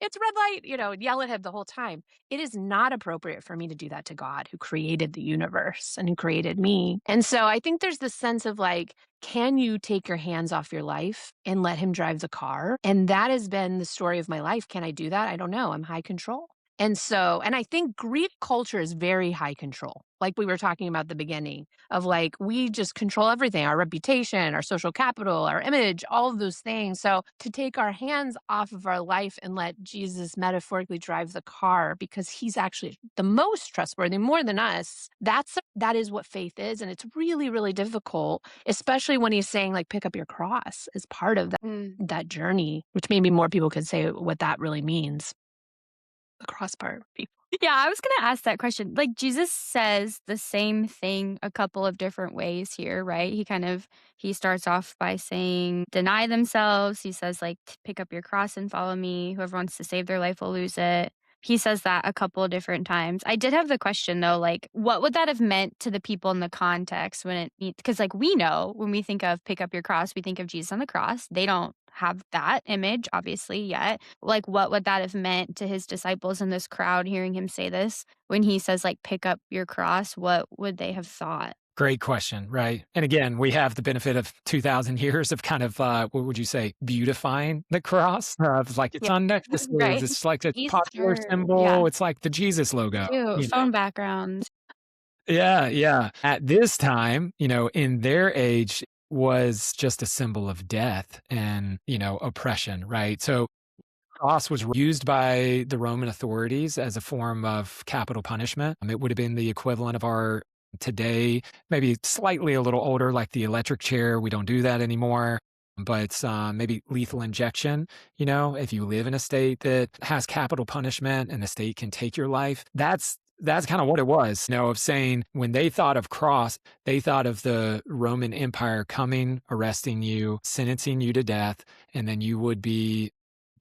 it's red light, yell at him the whole time. It is not appropriate for me to do that to God who created the universe and who created me. And so I think there's this sense of like, can you take your hands off your life and let him drive the car? And that has been the story of my life. Can I do that? I don't know. I'm high control. And I think Greek culture is very high control. Like we were talking about at the beginning of like, we just control everything, our reputation, our social capital, our image, all of those things. So to take our hands off of our life and let Jesus metaphorically drive the car because he's actually the most trustworthy, more than us, that is what faith is. And it's really, really difficult, especially when he's saying like, pick up your cross as part of that journey, which maybe more people could say what that really means. The cross part. Yeah, I was going to ask that question. Like Jesus says the same thing a couple of different ways here, right? He starts off by saying deny themselves. He says like pick up your cross and follow me. Whoever wants to save their life will lose it. He says that a couple of different times. I did have the question though, like what would that have meant to the people in the context when because like we know when we think of pick up your cross, we think of Jesus on the cross. They don't have that image obviously yet. Like what would that have meant to his disciples in this crowd hearing him say this when he says like pick up your cross? What would they have thought? Great question, right? And again, we have the benefit of 2,000 years of kind of, what would you say, beautifying the cross? Of like, it's Yeah. unnecessary. Right. It's like a Easter, popular symbol. yeah. It's like the Jesus logo. Cute. Phone backgrounds. Yeah, yeah. At this time, in their age was just a symbol of death and, oppression, right? So cross was used by the Roman authorities as a form of capital punishment. It would have been the equivalent of our today, maybe slightly a little older, like the electric chair. We don't do that anymore. But maybe lethal injection, if you live in a state that has capital punishment and the state can take your life, that's kind of what it was, of saying when they thought of cross, they thought of the Roman Empire coming, arresting you, sentencing you to death, and then you would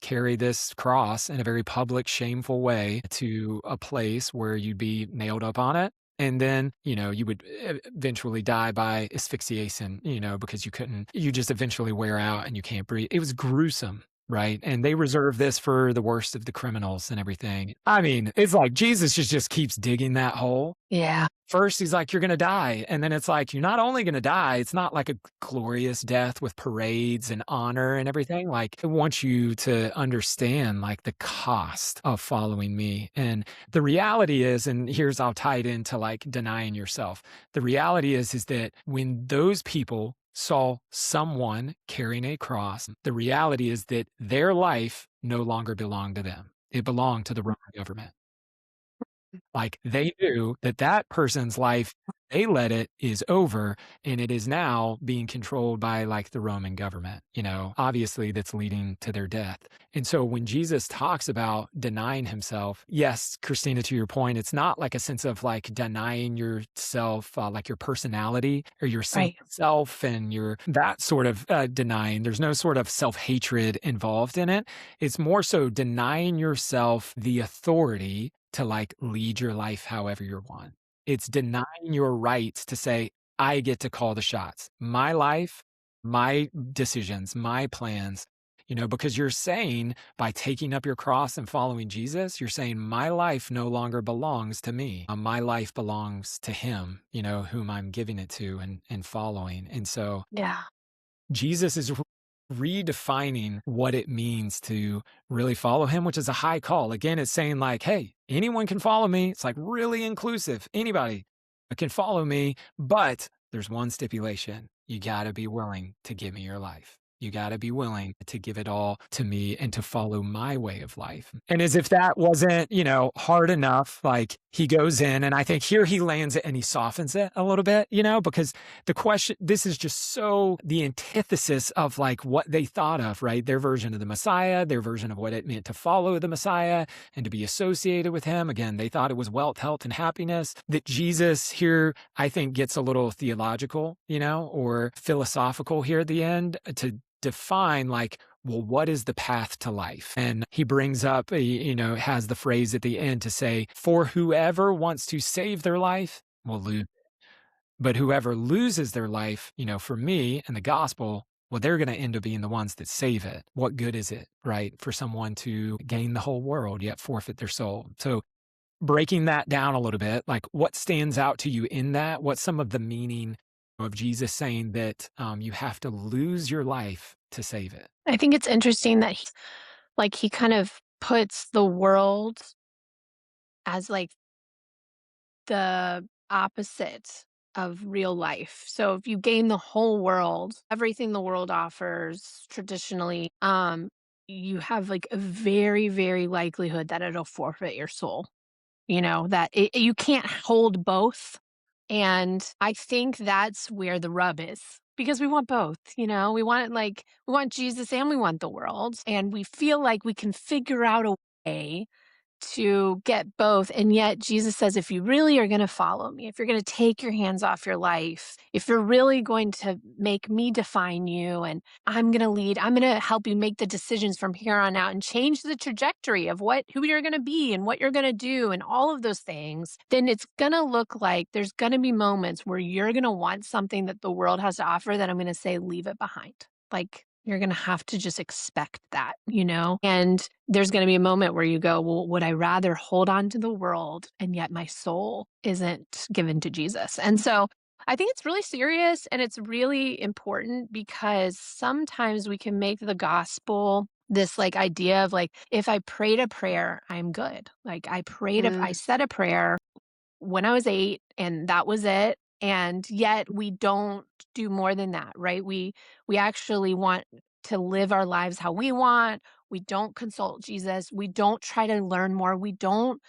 carry this cross in a very public, shameful way to a place where you'd be nailed up on it. And then, you would eventually die by asphyxiation, because you just eventually wear out and you can't breathe. It was gruesome, right? And they reserve this for the worst of the criminals and everything. I mean, it's like Jesus just keeps digging that hole. Yeah. First, he's like, you're going to die. And then it's like, you're not only going to die, it's not like a glorious death with parades and honor and everything. Like, I want you to understand like the cost of following me. And the reality is, and I'll tie it into like denying yourself. The reality is that when those people saw someone carrying a cross, the reality is that their life no longer belonged to them. It belonged to the Roman government. Like they knew that person's life, they let it, is over, and it is now being controlled by like the Roman government, obviously that's leading to their death. And so when Jesus talks about denying himself, yes, Kristina, to your point, it's not like a sense of like denying yourself, like your personality or your sense of self and that sort of denying. There's no sort of self-hatred involved in it. It's more so denying yourself the authority to like lead your life however you want. It's denying your rights to say, I get to call the shots. My life, my decisions, my plans, because you're saying by taking up your cross and following Jesus, you're saying my life no longer belongs to me. My life belongs to him, whom I'm giving it to and following. And so Yeah. Jesus is redefining what it means to really follow him, which is a high call. Again, it's saying like, hey, anyone can follow me. It's like really inclusive. Anybody can follow me, but there's one stipulation. You got to be willing to give me your life. You got to be willing to give it all to me and to follow my way of life. And as if that wasn't, hard enough, like he goes in, and I think here he lands it and he softens it a little bit, because the question, this is just so the antithesis of like what they thought of, right? Their version of the Messiah, their version of what it meant to follow the Messiah and to be associated with him. Again, they thought it was wealth, health, and happiness. That Jesus here, I think, gets a little theological, or philosophical here at the end to define like, well, what is the path to life? And he brings up, has the phrase at the end to say, for whoever wants to save their life will lose. But whoever loses their life, for me and the gospel, well, they're going to end up being the ones that save it. What good is it, right? For someone to gain the whole world, yet forfeit their soul. So breaking that down a little bit, like what stands out to you in that? What's some of the meaning of Jesus saying that you have to lose your life to save it? I think it's interesting that he kind of puts the world as like the opposite of real life. So if you gain the whole world, everything the world offers traditionally, you have like a very, very likelihood that it'll forfeit your soul. That you can't hold both. And I think that's where the rub is, because we want both, we want Jesus and we want the world. And we feel like we can figure out a way to get both. And yet Jesus says, if you really are going to follow me, if you're going to take your hands off your life, if you're really going to make me define you, and I'm going to lead, I'm going to help you make the decisions from here on out and change the trajectory of who you're going to be and what you're going to do and all of those things, then it's going to look like there's going to be moments where you're going to want something that the world has to offer that I'm going to say, leave it behind. Like, you're going to have to just expect that, and there's going to be a moment where you go, well, would I rather hold on to the world and yet my soul isn't given to Jesus? And so I think it's really serious and it's really important, because sometimes we can make the gospel this like idea of like, if I prayed a prayer, I'm good. Like I said a prayer when I was 8 and that was it. And yet we don't do more than that, right? We actually want to live our lives how we want. We don't consult Jesus. We don't try to learn more. We don't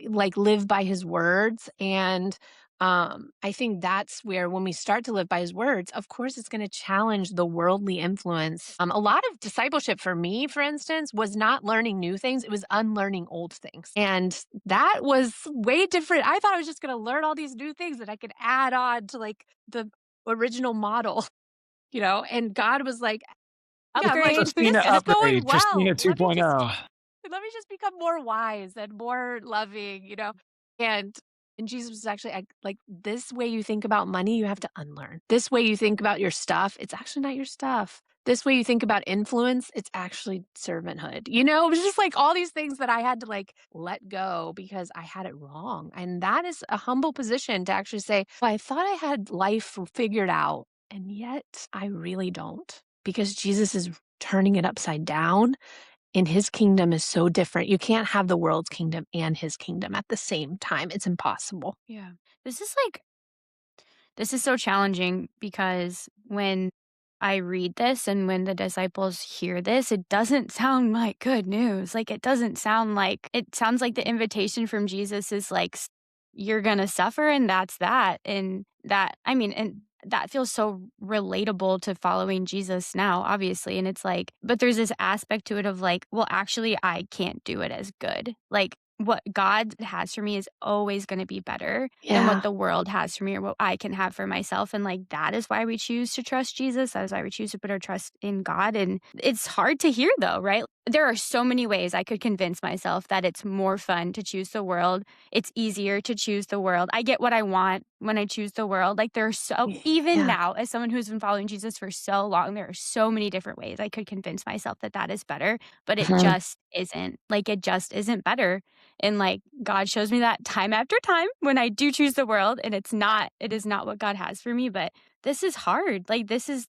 like live by his words. And I think that's where, when we start to live by his words, of course, it's going to challenge the worldly influence. A lot of discipleship for me, for instance, was not learning new things. It was unlearning old things. And that was way different. I thought I was just going to learn all these new things that I could add on to like the original model, and God was like, yeah, I'm like, Upgrade. this Christina is going upgrade, Christina well. 2.0. Let me just become more wise and more loving, And Jesus was actually like, this way you think about money, you have to unlearn. This way you think about your stuff, it's actually not your stuff. This way you think about influence, it's actually servanthood. It was just like all these things that I had to like let go because I had it wrong. And that is a humble position to actually say, well, I thought I had life figured out, and yet I really don't, because Jesus is turning it upside down. And his kingdom is so different. You can't have the world's kingdom and his kingdom at the same time. It's impossible. Yeah. This is so challenging, because when I read this and when the disciples hear this, it doesn't sound like good news. Like, it sounds like the invitation from Jesus is like, you're going to suffer and that's that. And that feels so relatable to following Jesus now, obviously. And it's like, but there's this aspect to it of like, well, actually, I can't do it as good. Like, what God has for me is always going to be better than what the world has for me or what I can have for myself. And like, that is why we choose to trust Jesus. That is why we choose to put our trust in God. And it's hard to hear though, right? There are so many ways I could convince myself that it's more fun to choose the world. It's easier to choose the world. I get what I want when I choose the world. Like there are so, even Yeah. now, as someone who's been following Jesus for so long, there are so many different ways I could convince myself that that is better, but it Mhm. just isn't. Like it just isn't better. And like God shows me that time after time when I do choose the world and it is not what God has for me, but this is hard. Like this is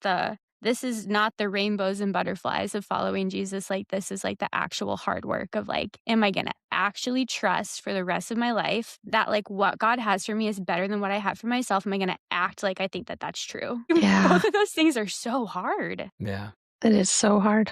not the rainbows and butterflies of following Jesus. Like this is like the actual hard work of like, am I going to actually trust for the rest of my life that like what God has for me is better than what I have for myself? Am I going to act like I think that that's true? Yeah. Both of those things are so hard. Yeah, It is so hard.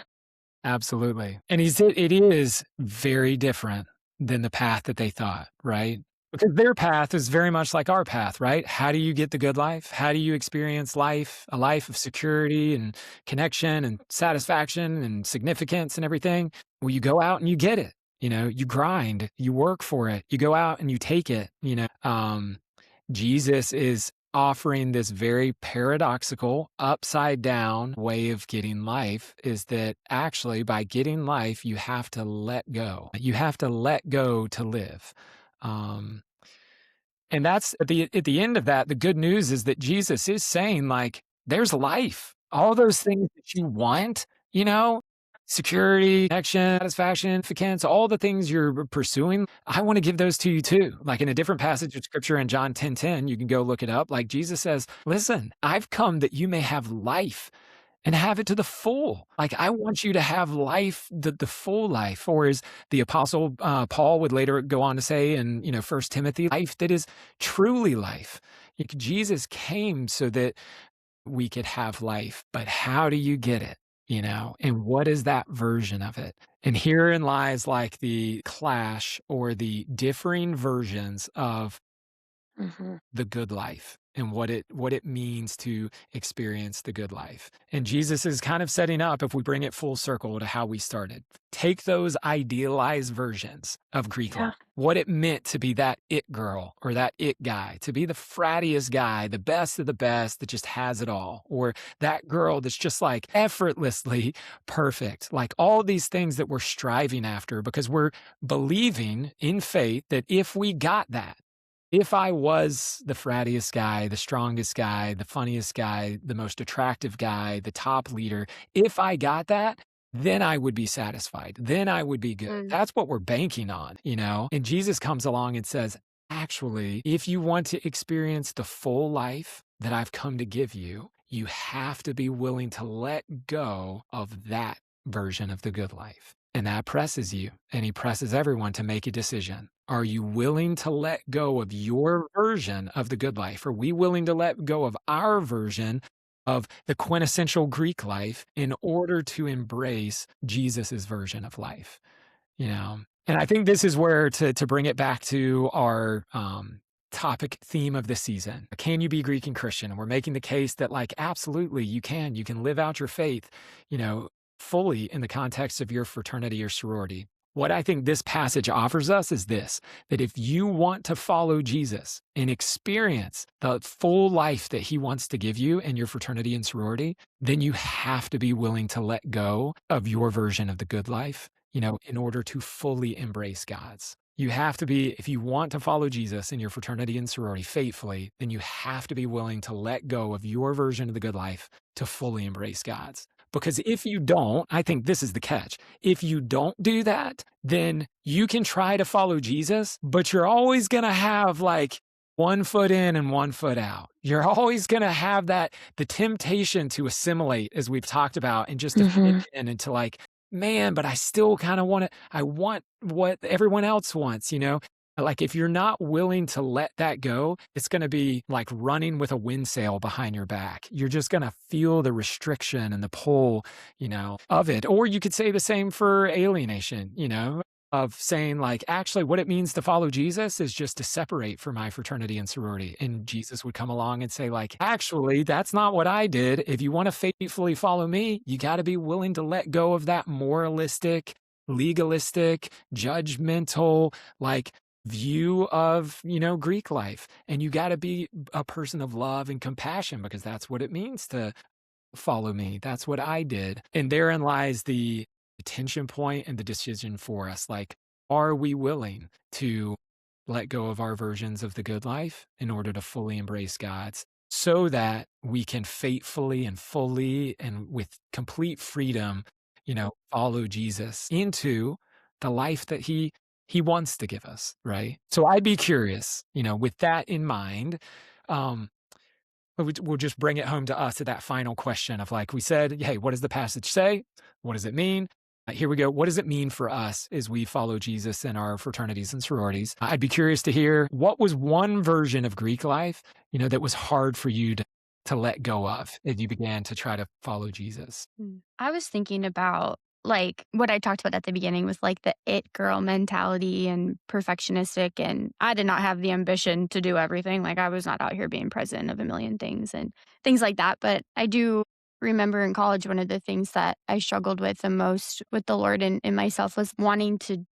absolutely. And it is very different than the path that they thought, right? Because their path is very much like our path, right? How do you get the good life? How do you experience life, a life of security and connection and satisfaction and significance and everything? Well, you go out and you get it. You grind, you work for it, you go out and you take it. Jesus is offering this very paradoxical, upside down way of getting life, is that actually by getting life, you have to let go. You have to let go to live. Um, and that's at the end of that, the good news is that Jesus is saying, like, there's life. All those things that you want, security, connection, satisfaction, significance, all the things you're pursuing, I want to give those to you too. Like in a different passage of scripture in John 10:10, you can go look it up. Like Jesus says, listen, I've come that you may have life and have it to the full. Like I want you to have life, the full life. Or as the apostle Paul would later go on to say in 1 Timothy, life that is truly life. Jesus came so that we could have life, but how do you get it? And what is that version of it? And herein lies like the clash or the differing versions of Mhm. the good life and what it means to experience the good life. And Jesus is kind of setting up, if we bring it full circle to how we started, take those idealized versions of Greek Yeah. life, what it meant to be that it girl or that it guy, to be the frattiest guy, the best of the best that just has it all, or that girl that's just like effortlessly perfect, like all these things that we're striving after because we're believing in faith that if we got that, if I was the frattiest guy, the strongest guy, the funniest guy, the most attractive guy, the top leader, if I got that, then I would be satisfied. Then I would be good. Mm. That's what we're banking on, And Jesus comes along and says, actually, if you want to experience the full life that I've come to give you, you have to be willing to let go of that version of the good life. And that presses you, and he presses everyone to make a decision. Are you willing to let go of your version of the good life? Are we willing to let go of our version of the quintessential Greek life in order to embrace Jesus's version of life? And I think this is where to bring it back to our topic theme of this season. Can you be Greek and Christian? And we're making the case that like, absolutely you can. You can live out your faith, fully in the context of your fraternity or sorority. What I think this passage offers us is this, that if you want to follow Jesus and experience the full life that he wants to give you in your fraternity and sorority, then you have to be willing to let go of your version of the good life, in order to fully embrace God's. You have to be, if you want to follow Jesus in your fraternity and sorority faithfully, then you have to be willing to let go of your version of the good life to fully embrace God's. Because if you don't, I think this is the catch. If you don't do that, then you can try to follow Jesus, but you're always going to have like one foot in and one foot out. You're always going to have the temptation to assimilate, as we've talked about, and just to fit in and to like, man, but I still kind of I want what everyone else wants, Like if you're not willing to let that go, it's going to be like running with a wind sail behind your back. You're just going to feel the restriction and the pull, of it. Or you could say the same for alienation, of saying like, actually what it means to follow Jesus is just to separate from my fraternity and sorority. And Jesus would come along and say like, actually, that's not what I did. If you want to faithfully follow me, you got to be willing to let go of that moralistic, legalistic, judgmental, like view of, Greek life. And you got to be a person of love and compassion because that's what it means to follow me. That's what I did. And therein lies the tension point and the decision for us. Like, are we willing to let go of our versions of the good life in order to fully embrace God's, so that we can faithfully and fully and with complete freedom, follow Jesus into the life that he wants to give us, right? So I'd be curious, with that in mind, um, we'll just bring it home to us at that final question of like we said, hey, what does the passage say? What does it mean? Here we go. What does it mean for us as we follow Jesus in our fraternities and sororities? I'd be curious to hear what was one version of Greek life, that was hard for you to let go of as you began to try to follow Jesus. I was thinking about like what I talked about at the beginning with like the it girl mentality and perfectionistic. And I did not have the ambition to do everything. Like I was not out here being president of a million things and things like that. But I do remember in college, one of the things that I struggled with the most with the Lord and myself was wanting to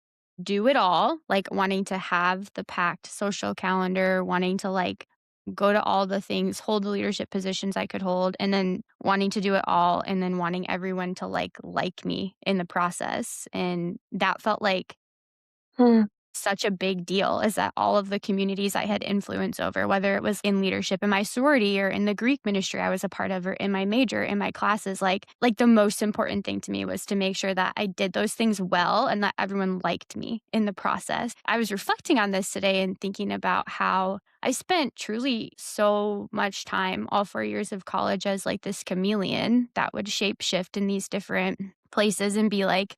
do it all, like wanting to have the packed social calendar, wanting to like go to all the things, hold the leadership positions I could hold, and then wanting to do it all and then wanting everyone to like me in the process. And that felt like such a big deal is that all of the communities I had influence over, whether it was in leadership in my sorority or in the Greek ministry I was a part of or in my major, in my classes, like the most important thing to me was to make sure that I did those things well and that everyone liked me in the process. I was reflecting on this today and thinking about how I spent truly so much time all 4 years of college as like this chameleon that would shape shift in these different places and be like,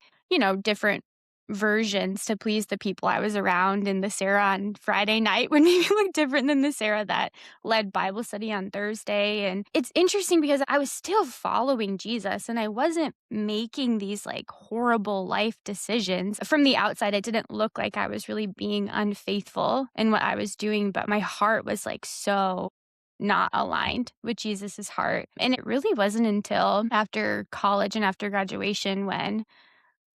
different versions to please the people I was around. And the Sarah on Friday night would maybe look different than the Sarah that led Bible study on Thursday. And it's interesting because I was still following Jesus and I wasn't making these like horrible life decisions. From the outside, it didn't look like I was really being unfaithful in what I was doing, but my heart was like so not aligned with Jesus's heart. And it really wasn't until after college and after graduation when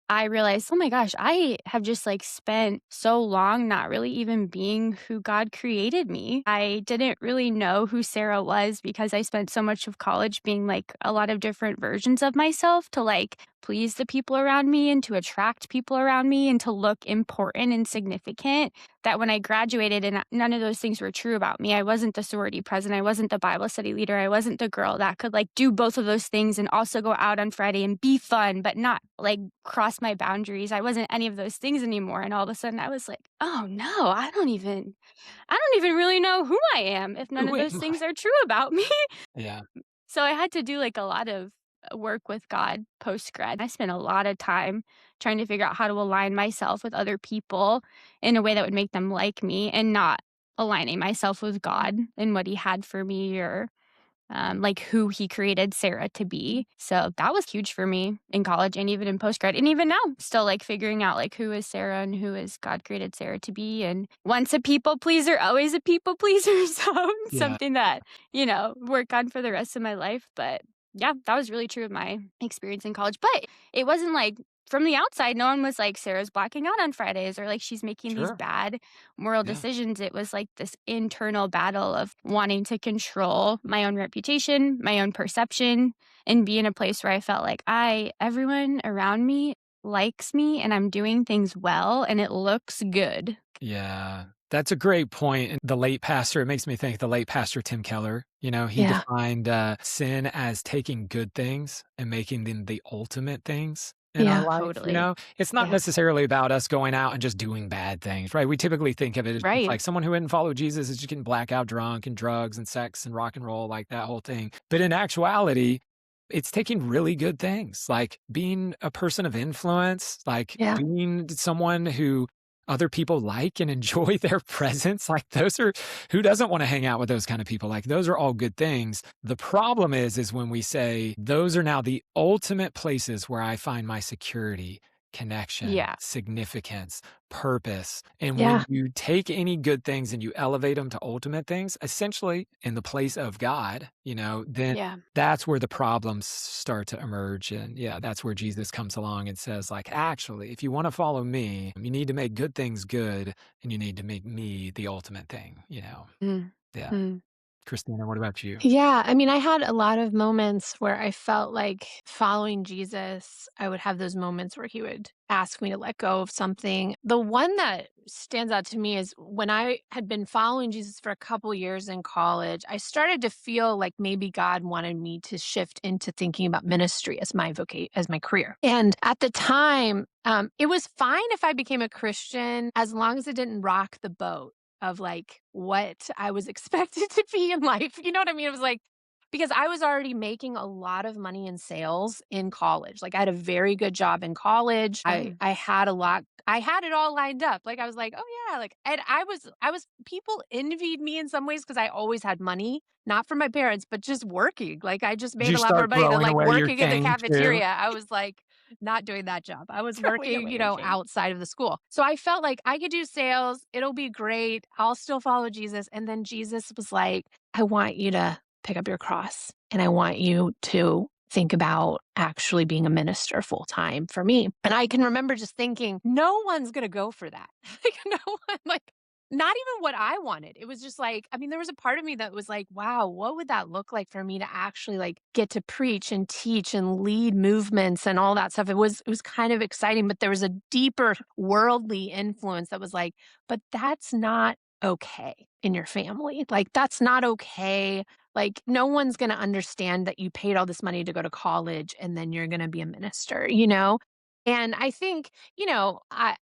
I realized, oh my gosh, I have just like spent so long not really even being who God created me. I didn't really know who Sarah was because I spent so much of college being like a lot of different versions of myself to like please the people around me and to attract people around me and to look important and significant. That when I graduated and none of those things were true about me. I wasn't the sorority president. I wasn't the Bible study leader. I wasn't the girl that could like do both of those things and also go out on Friday and be fun, but not like cross my boundaries. I wasn't any of those things anymore. And all of a sudden I was like, oh no, I don't even really know who I am if none of Who those am I? things are true about me. Yeah, So I had to do like a lot of work with God post grad. I spent a lot of time trying to figure out how to align myself with other people in a way that would make them like me and not aligning myself with God and what he had for me or like who he created Sarah to be. So that was huge for me in college and even in postgrad. And even now, still like figuring out like who is Sarah and who is God created Sarah to be. And once a people pleaser, always a people pleaser. So yeah, something that, work on for the rest of my life. But yeah, that was really true of my experience in college. But it wasn't like from the outside, no one was like, Sarah's blacking out on Fridays or like she's making these sure. bad moral Yeah, decisions. It was like this internal battle of wanting to control my own reputation, my own perception, and be in a place where I felt like everyone around me likes me and I'm doing things well and it looks good. yeah. That's a great point. And the late pastor, it makes me think the late pastor Tim Keller, he Yeah. defined sin as taking good things and making them the ultimate things in our Yeah. life. Totally. It's not Yeah. necessarily about us going out and just doing bad things, right? We typically think of it as just Right. like someone who didn't follow Jesus is just getting blackout drunk and drugs and sex and rock and roll, like that whole thing. But in actuality, it's taking really good things, like being a person of influence, like Yeah. being someone who other people like and enjoy their presence. Like those are, who doesn't want to hang out with those kind of people? Like those are all good things. The problem is when we say those are now the ultimate places where I find my security, connection, Yeah. significance, purpose. And Yeah. when you take any good things and you elevate them to ultimate things, essentially in the place of God, then Yeah. that's where the problems start to emerge. And yeah, that's where Jesus comes along and says, like, actually, if you want to follow me, you need to make good things good and you need to make me the ultimate thing. Mm. Yeah. Mm. Christina, what about you? Yeah, I mean, I had a lot of moments where I felt like following Jesus, I would have those moments where he would ask me to let go of something. The one that stands out to me is when I had been following Jesus for a couple years in college, I started to feel like maybe God wanted me to shift into thinking about ministry as my as my career. And at the time, it was fine if I became a Christian as long as it didn't rock the boat of like what I was expected to be in life. You know what I mean? It was like, because I was already making a lot of money in sales in college. Like I had a very good job in college. I had a lot. I had it all lined up. Like I was like, oh yeah, like and I was people envied me in some ways because I always had money, not from my parents, but just working. Like I just Did made you a lot more start money than throwing like away your working in the change too? cafeteria. I was like not doing that job. I was Throwing working, away your change. outside of the school. So I felt like I could do sales. It'll be great. I'll still follow Jesus. And then Jesus was like, I want you to pick up your cross and I want you to think about actually being a minister full time for me. And I can remember just thinking, no one's going to go for that. Like, no one, like, not even what I wanted. It was just like, I mean, there was a part of me that was like, wow, what would that look like for me to actually like get to preach and teach and lead movements and all that stuff. It was kind of exciting, but there was a deeper worldly influence that was like, but that's not okay in your family. Like that's not okay. Like no one's going to understand that you paid all this money to go to college and then you're going to be a minister, you know? And I think,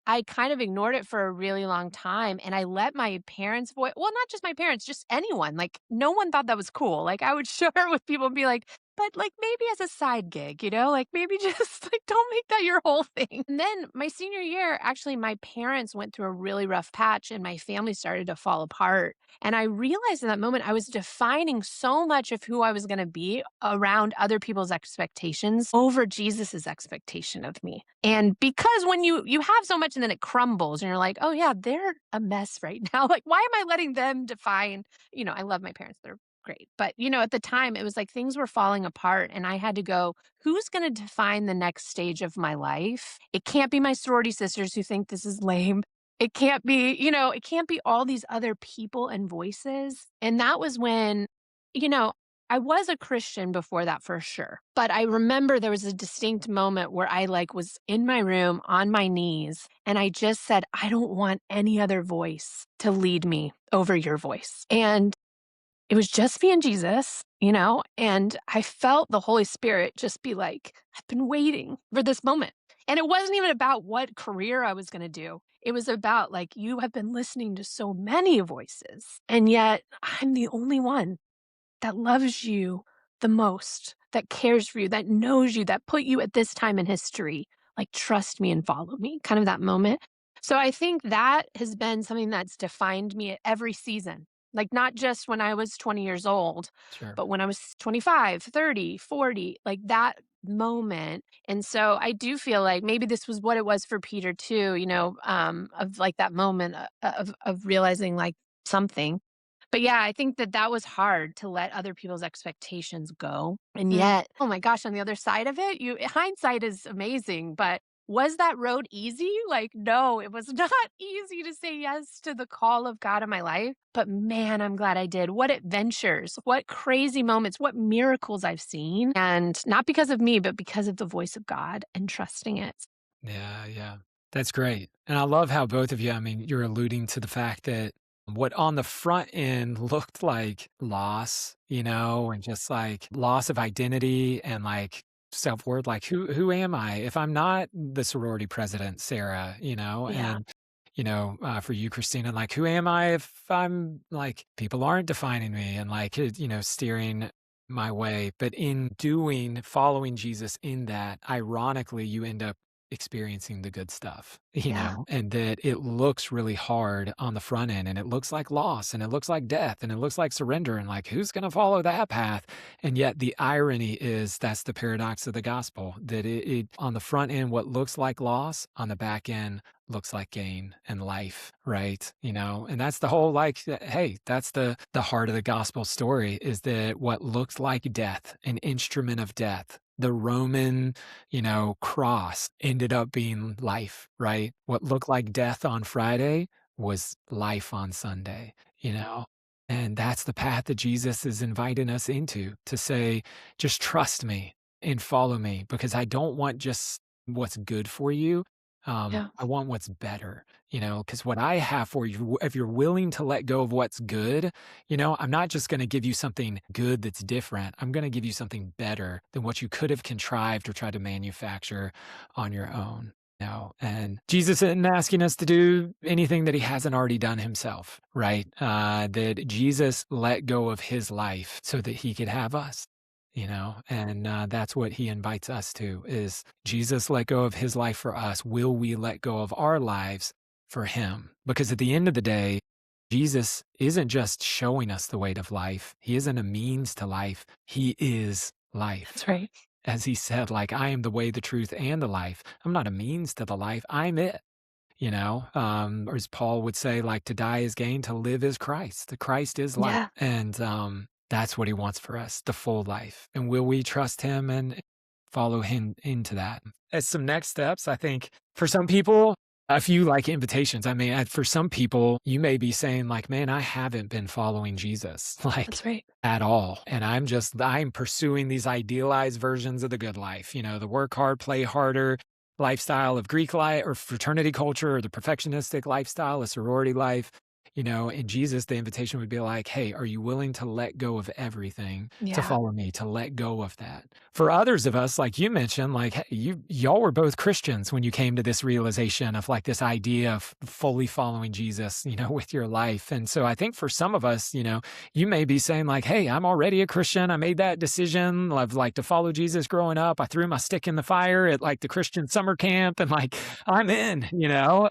I kind of ignored it for a really long time and I let my parents voice, well, not just my parents, just anyone. Like no one thought that was cool. Like I would share it with people and be like, but like maybe as a side gig, like maybe just like don't make that your whole thing. And then my senior year, actually, my parents went through a really rough patch and my family started to fall apart. And I realized in that moment I was defining so much of who I was going to be around other people's expectations over Jesus's expectation of me. And because when you have so much and then it crumbles and you're like, oh yeah, they're a mess right now. Like, why am I letting them define, I love my parents. They're great. But, at the time it was like things were falling apart and I had to go, who's going to define the next stage of my life? It can't be my sorority sisters who think this is lame. It can't be, it can't be all these other people and voices. And that was when, you know, I was a Christian before that for sure. But I remember there was a distinct moment where I like was in my room on my knees and I just said, I don't want any other voice to lead me over your voice. And it was just me and Jesus, and I felt the Holy Spirit just be like, I've been waiting for this moment. And it wasn't even about what career I was going to do. It was about like, you have been listening to so many voices, and yet I'm the only one that loves you the most, that cares for you, that knows you, that put you at this time in history. Like, trust me and follow me, kind of that moment. So I think that has been something that's defined me at every season. Like, not just when I was 20 years old, Sure. but when I was 25, 30, 40, like that moment. And so I do feel like maybe this was what it was for Peter too, of like that moment of realizing like something. But yeah, I think that was hard to let other people's expectations go. And yet, oh my gosh, on the other side of it, hindsight is amazing, but was that road easy? Like, no, it was not easy to say yes to the call of God in my life. But man, I'm glad I did. What adventures, what crazy moments, what miracles I've seen. And not because of me, but because of the voice of God and trusting it. Yeah, yeah. That's great. And I love how both of you, I mean, you're alluding to the fact that what on the front end looked like loss, and just like loss of identity and like self-worth, like who am I if I'm not the sorority president, Sarah, Yeah. and for you, Christina, like who am I if I'm like people aren't defining me and like steering my way. But in following Jesus in that, ironically, you end up experiencing the good stuff, Yeah. and that it looks really hard on the front end and it looks like loss and it looks like death and it looks like surrender and like who's going to follow that path. And yet the irony is that's the paradox of the gospel, that it on the front end, what looks like loss, on the back end looks like gain and life, right? And that's the whole hey, that's the heart of the gospel story, is that what looks like death, an instrument of death, the Roman, cross ended up being life, right? What looked like death on Friday was life on Sunday, And that's the path that Jesus is inviting us into, to say, just trust me and follow me, because I don't want just what's good for you. Yeah. I want what's better, because what I have for you, if you're willing to let go of what's good, I'm not just going to give you something good that's different. I'm going to give you something better than what you could have contrived or tried to manufacture on your own. And Jesus isn't asking us to do anything that he hasn't already done himself, right? That Jesus let go of his life so that he could have us. And that's what he invites us to, is Jesus let go of his life for us. Will we let go of our lives for him? Because at the end of the day, Jesus isn't just showing us the way of life. He isn't a means to life. He is life. That's right. As he said, I am the way, the truth, and the life. I'm not a means to the life. I'm it. Or as Paul would say, to die is gain, to live is Christ. The Christ is life. Yeah. And that's what he wants for us, the full life. And will we trust him and follow him into that? As some next steps, I think for some people, a few invitations. I mean, for some people, you may be saying man, I haven't been following Jesus That's right. at all. And I'm pursuing these idealized versions of the good life, the work hard, play harder lifestyle of Greek life or fraternity culture, or the perfectionistic lifestyle, a sorority life. In Jesus, the invitation would be hey, are you willing to let go of everything to follow me, to let go of that? For others of us, like you mentioned, hey, y'all were both Christians when you came to this realization of this idea of fully following Jesus, with your life. And so I think for some of us, you may be saying hey, I'm already a Christian. I made that decision of to follow Jesus growing up. I threw my stick in the fire at the Christian summer camp and I'm in,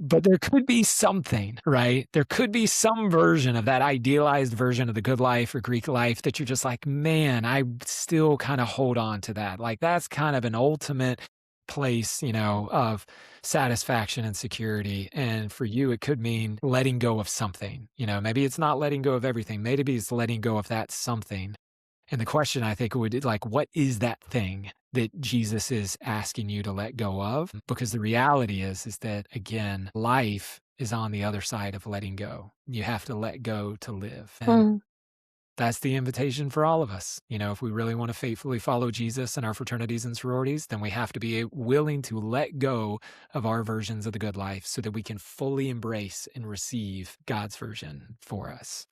but there could be something, right? There could be some version of that idealized version of the good life or Greek life that you're just man, I still kind of hold on to that. That's kind of an ultimate place, of satisfaction and security. And for you, it could mean letting go of something. Maybe it's not letting go of everything. Maybe it's letting go of that something. And the question, I think, would what is that thing that Jesus is asking you to let go of? Because the reality is that, again, life is on the other side of letting go. You have to let go to live. And that's the invitation for all of us. If we really want to faithfully follow Jesus in our fraternities and sororities, then we have to be willing to let go of our versions of the good life so that we can fully embrace and receive God's version for us.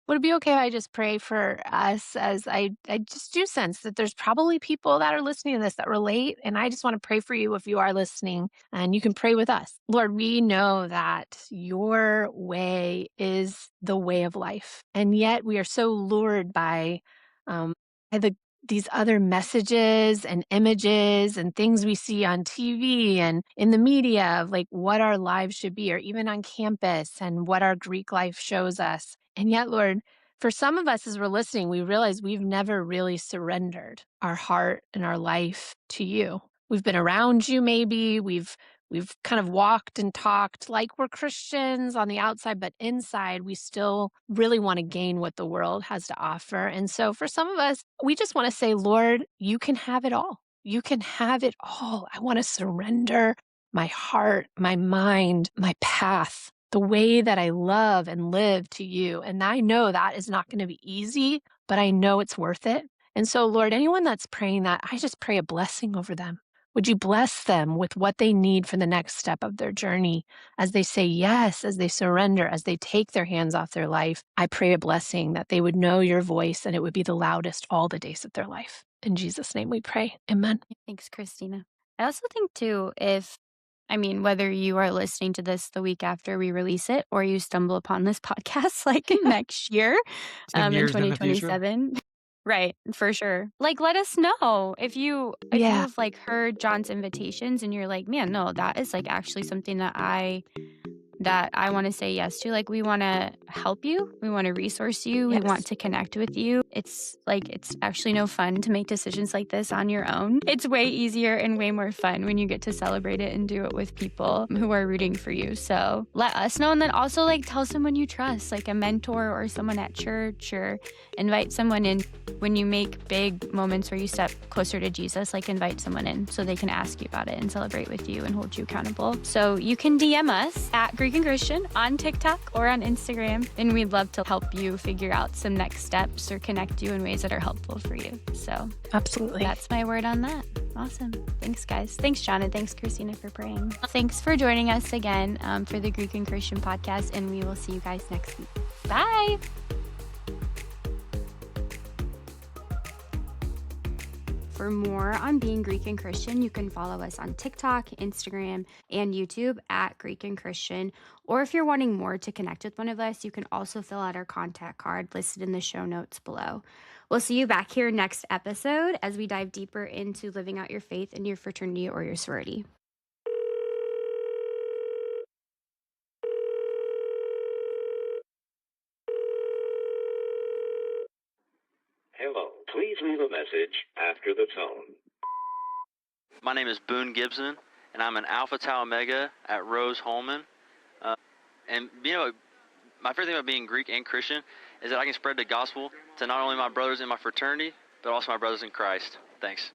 Would it be okay if I just pray for us, as I just do sense that there's probably people that are listening to this that relate, and I just want to pray for you if you are listening, and you can pray with us. Lord, we know that your way is the way of life, and yet we are so lured by these other messages and images and things we see on TV and in the media of what our lives should be, or even on campus, and what our Greek life shows us. And yet, Lord, for some of us as we're listening, we realize we've never really surrendered our heart and our life to you. We've been around you, maybe. We've kind of walked and talked like we're Christians on the outside, but inside we still really want to gain what the world has to offer. And so for some of us, we just want to say, Lord, you can have it all. You can have it all. I want to surrender my heart, my mind, my path, the way that I love and live to you. And I know that is not going to be easy, but I know it's worth it. And so, Lord, anyone that's praying that, I just pray a blessing over them. Would you bless them with what they need for the next step of their journey as they say yes, as they surrender, as they take their hands off their life? I pray a blessing that they would know your voice and it would be the loudest all the days of their life. In Jesus' name we pray. Amen. Thanks, Kristina. I also think too, whether you are listening to this the week after we release it, or you stumble upon this podcast next year, 10 in years in the future. 2027. Right, for sure. Let us know if you've heard John's invitations and you're man, no, that is actually something that I want to say yes to. We want to help you. We want to resource you. Yes. We want to connect with you. It's actually no fun to make decisions like this on your own. It's way easier and way more fun when you get to celebrate it and do it with people who are rooting for you. So let us know. And then also tell someone you trust, a mentor or someone at church, or invite someone in. When you make big moments where you step closer to Jesus, invite someone in so they can ask you about it and celebrate with you and hold you accountable. So you can DM us at Greek and Christian on TikTok or on Instagram, and we'd love to help you figure out some next steps or connect you in ways that are helpful for you. So absolutely, that's my word on that. Awesome. Thanks, guys. Thanks, John, and thanks, Kristina, for praying. Thanks for joining us again for the Greek and Christian podcast, and we will see you guys next week. Bye. For more on being Greek and Christian, you can follow us on TikTok, Instagram, and YouTube at Greek and Christian. Or if you're wanting more to connect with one of us, you can also fill out our contact card listed in the show notes below. We'll see you back here next episode as we dive deeper into living out your faith in your fraternity or your sorority. Hello, please leave a message after the tone. My name is Boone Gibson, and I'm an Alpha Tau Omega at Rose Holman. And my favorite thing about being Greek and Christian is that I can spread the gospel to not only my brothers in my fraternity, but also my brothers in Christ. Thanks.